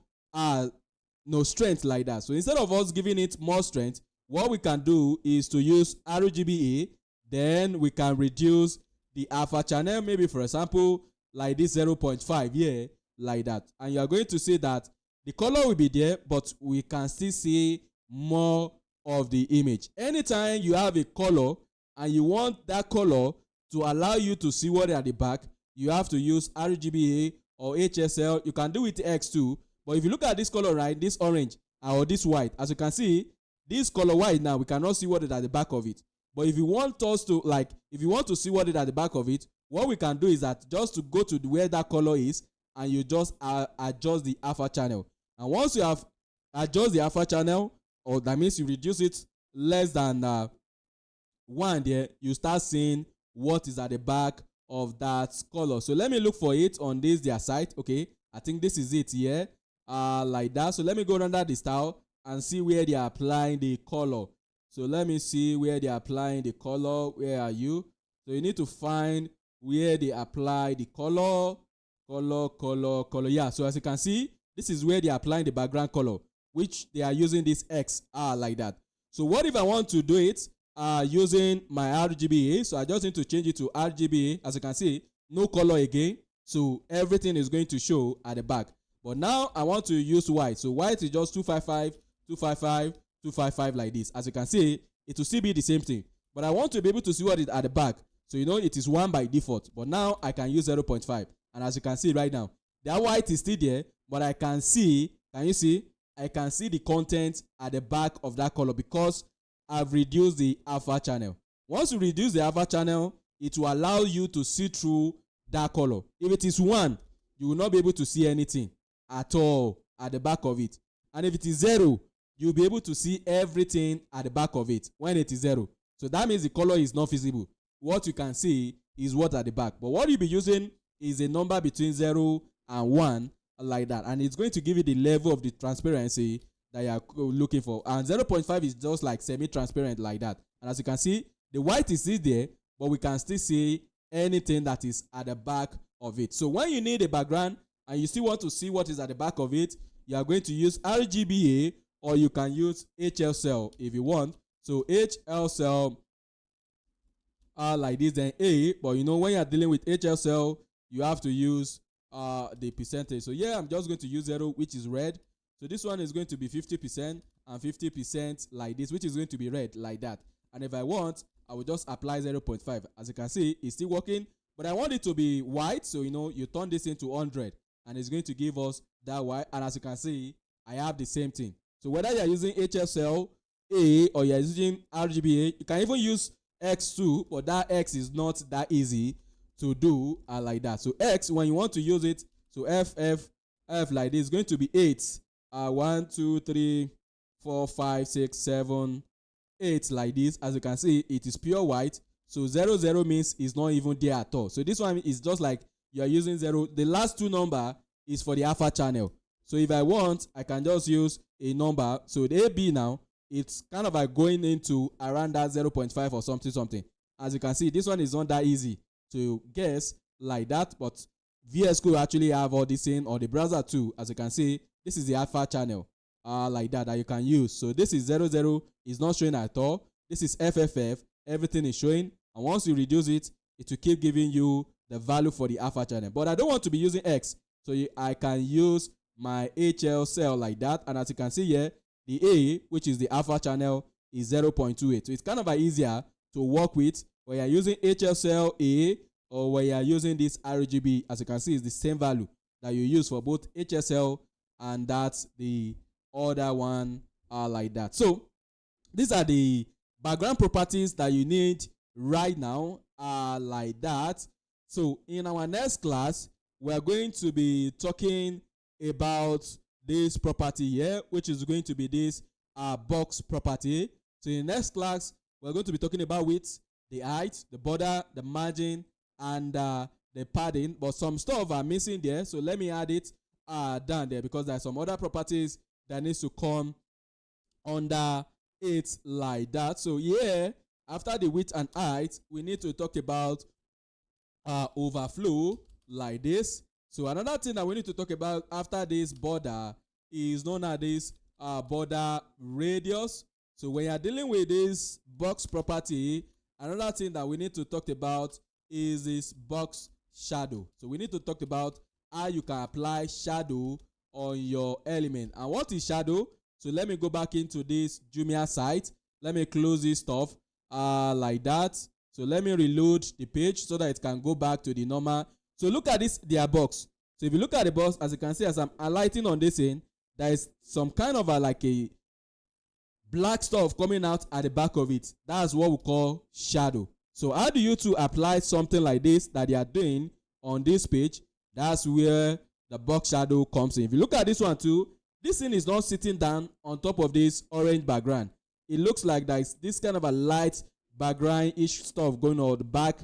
strength like that. So instead of us giving it more strength, what we can do is to use RGBA. Then we can reduce the alpha channel, maybe for example like this 0.5 here like that, and you are going to see that the color will be there, but we can still see more of the image. Anytime you have a color and you want that color to allow you to see what is at the back, you have to use RGBA or HSL. You can do it X too, but if you look at this color, right, this orange or this white, as you can see, this color white now, we cannot see what is at the back of it. But if you want us to if you want to see what is at the back of it, what we can do is that just to go to where that color is, and you just adjust the alpha channel. And once you have adjust the alpha channel, or that means you reduce it less than 1 there, you start seeing what is at the back of that color. So let me look for it on their site. Okay, I think this is it here, like that. So let me go under the style and see where they are applying the color. So let me see where they are applying the color. Where are you? So you need to find where they apply the color. Yeah, so as you can see, this is where they are applying the background color, which they are using this X like that. So what if I want to do it using my RGBA? So I just need to change it to RGBA. As you can see, no color again. So everything is going to show at the back. But now I want to use white. So white is just 255, 255, 255 like this. As you can see, it will still be the same thing. But I want to be able to see what is at the back. So it is 1 by default. But now I can use 0.5. And as you can see right now, that white is still there, but I can see, can you see? I can see the content at the back of that color because I've reduced the alpha channel. Once you reduce the alpha channel, it will allow you to see through that color. If it is 1, you will not be able to see anything at all at the back of it. And if it is 0, you'll be able to see everything at the back of it when it is 0. So that means the color is not visible. What you can see is what at the back. But what you'll be using is a number between 0 and 1, like that. And it's going to give you the level of the transparency that you are looking for. And 0.5 is just like semi-transparent, like that. And as you can see, the white is still there, but we can still see anything that is at the back of it. So when you need a background and you still want to see what is at the back of it, you are going to use RGBA, or you can use HL cell if you want. So HL cell like this, then A, but you know when you are dealing with HL cell, you have to use the percentage. So yeah, I'm just going to use 0, which is red. So this one is going to be 50% and 50% like this, which is going to be red, like that. And if I want, I will just apply 0.5. As you can see, it's still working, but I want it to be white. So you know, you turn this into 100 and it's going to give us that white. And as you can see, I have the same thing. So whether you're using HSL A or you're using RGBA, you can even use X2, but that X is not that easy to do like that. So X, when you want to use it, so F like this is going to be 8. 1, 2, 3, 4, 5, 6, 7, 8 like this. As you can see, it is pure white. So 0, 0 means it's not even there at all. So this one is just like you are using 0. The last 2 number is for the alpha channel. So if I want, I can just use a number. So the AB now, it's kind of like going into around that 0.5 or something. As you can see, this one is not that easy to guess like that, but VS Code actually have all this in, or the browser too. As you can see, this is the alpha channel like that you can use. So this is 0, 0 is not showing at all. This is FFF, everything is showing, and once you reduce it, it will keep giving you the value for the alpha channel. But I don't want to be using X, so I can use my HL cell like that. And as you can see here, the A, which is the alpha channel, is 0.28. So it's kind of easier to work with when you're using HL cell A or when you're using this RGB. As you can see, it's the same value that you use for both HSL and that's the other one like that. So these are the background properties that you need right now like that. So in our next class, we're going to be talking about this property here, which is going to be this box property. So in the next class, we're going to be talking about width, the height, the border, the margin, and the padding. But some stuff are missing there, so let me add it down there because there are some other properties that needs to come under it like that. So yeah, after the width and height, we need to talk about overflow like this. So another thing that we need to talk about after this border is known as this border radius. So when you're dealing with this box property, another thing that we need to talk about is this box shadow. So we need to talk about how you can apply shadow on your element. And what is shadow? So let me go back into this Jumia site. Let me close this stuff like that. So let me reload the page so that it can go back to the normal. So look at this, their box. So if you look at the box, as you can see, as I'm highlighting on this end, there is some kind of like a black stuff coming out at the back of it. That's what we call shadow. So how do you to apply something like this that they are doing on this page? That's where the box shadow comes in. If you look at this one too, this thing is not sitting down on top of this orange background. It looks like there's this kind of a light background-ish stuff going on, the back,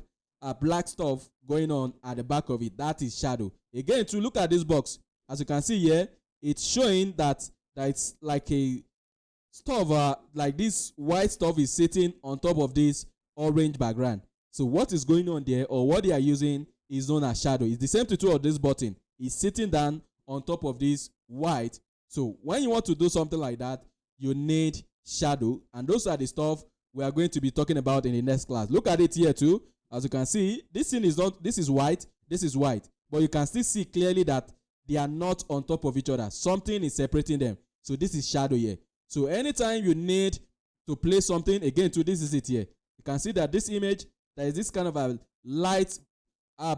black stuff going on at the back of it. That is shadow. Again, to look at this box, as you can see here, it's showing that it's like a stuff, like this white stuff is sitting on top of this orange background. So what is going on there, or what they are using, is known as shadow. It's the same to of this button. It's sitting down on top of this white. So when you want to do something like that, you need shadow, and those are the stuff we are going to be talking about in the next class. Look at it here too. As you can see, this thing is not, this is white, but you can still see clearly that they are not on top of each other. Something is separating them. So this is shadow here. So anytime you need to place something, again, to this is it here. You can see that this image, there is this kind of a light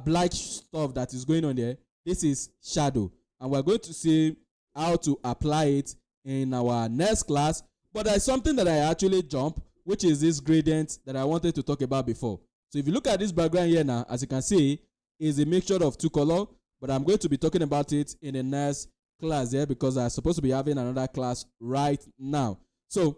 black stuff that is going on there, this is shadow, and we're going to see how to apply it in our next class. But there's something that I actually jump, which is this gradient that I wanted to talk about before. So if you look at this background here now, as you can see, is a mixture of two colors, but I'm going to be talking about it in the next class there, because I'm supposed to be having another class right now. So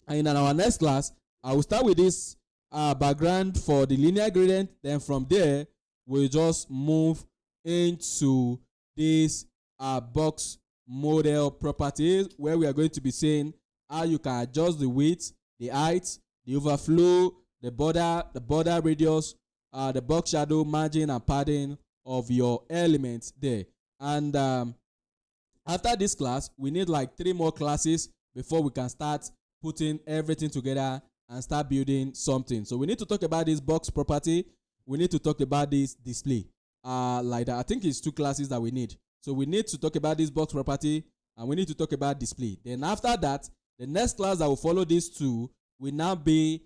in our next class, I will start with this background for the linear gradient. Then from there, we'll just move into this box model properties, where we are going to be saying how you can adjust the width, the height, the overflow, the border radius, the box shadow, margin, and padding of your elements there. And after this class, we need like 3 more classes before we can start putting everything together and start building something. So we need to talk about this box property. We need to talk about this display. Like that. I think it's 2 classes that we need. So we need to talk about this box property, and we need to talk about display. Then after that, the next class that will follow these 2 will now be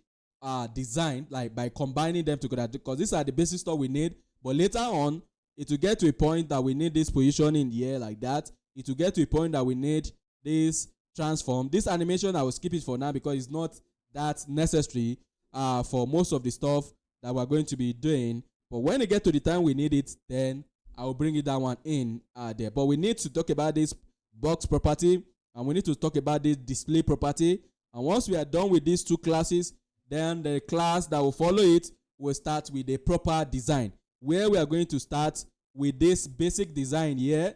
designed, like by combining them together, because these are the basic stuff we need. But later on, it will get to a point that we need this position in the air like that. It will get to a point that we need this transform. This animation, I will skip it for now because it's not that necessary for most of the stuff that we're going to be doing. But when it gets to the time we need it, then I will bring it that one in there. But we need to talk about this box property, and we need to talk about this display property. And once we are done with these 2 classes, then the class that will follow it will start with a proper design, where we are going to start with this basic design here.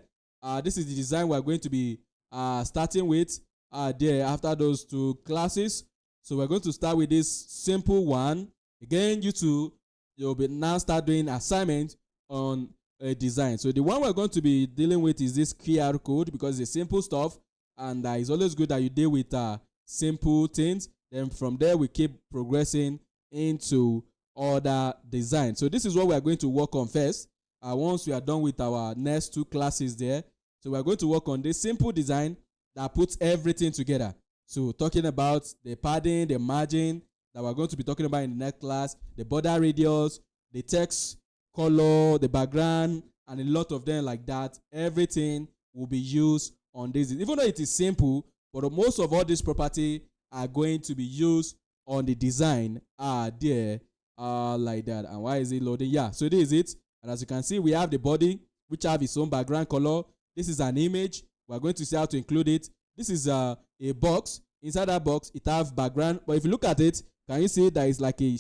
This is the design we are going to be starting with there after those 2 classes. So we're going to start with this simple one. Again, you'll be now start doing assignment on a design. So the one we're going to be dealing with is this QR code, because it's simple stuff, and it's always good that you deal with simple things. Then from there, we keep progressing into other design. So this is what we are going to work on first. Once we are done with our next 2 classes there, so we are going to work on this simple design that puts everything together. So talking about the padding, the margin that we're going to be talking about in the next class, the border radius, the text color, the background, and a lot of them like that. Everything will be used on this. Even though it is simple, but most of all these property are going to be used on the design there like that. And why is it loading? Yeah, so this is it. And as you can see, we have the body, which have its own background color. This is an image. We're going to see how to include it. This is a box. Inside that box, it have background. But if you look at it, can you see that it's like a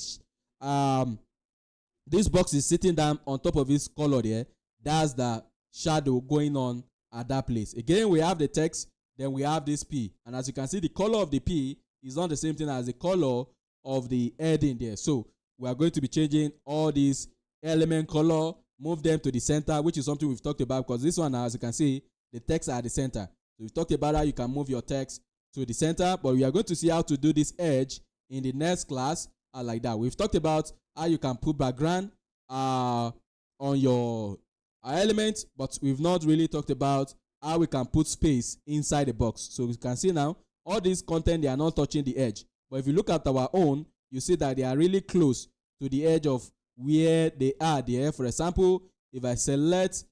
this box is sitting down on top of this color there. That's the shadow going on at that place. Again, we have the text. Then we have this P. And as you can see, the color of the P is not the same thing as the color of the heading there. So we are going to be changing all these element color, move them to the center, which is something we've talked about, because this one, as you can see, the text are at the center. So we've talked about how you can move your text to the center, but we are going to see how to do this edge in the next class like that. We've talked about how you can put background on your element, but we've not really talked about how we can put space inside the box. So you can see now, all this content, they are not touching the edge. But if you look at our own, you see that they are really close to the edge of where they are there. For example, if I select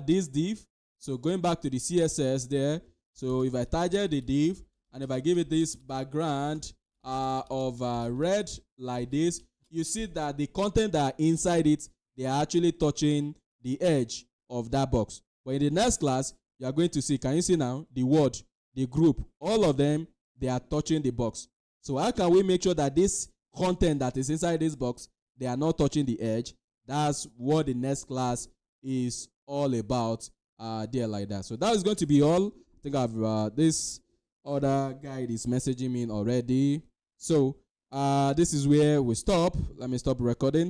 this div, so going back to the CSS there, so if I target the div, and if I give it this background of red like this, you see that the content that are inside it, they are actually touching the edge of that box. But in the next class, you are going to see, can you see now, the word, the group, all of them, they are touching the box. So how can we make sure that this content that is inside this box, they are not touching the edge? That's what the next class is all about there like that. So that is going to be all. I think I've this other guide is messaging me already. So this is where we stop. Let me stop recording.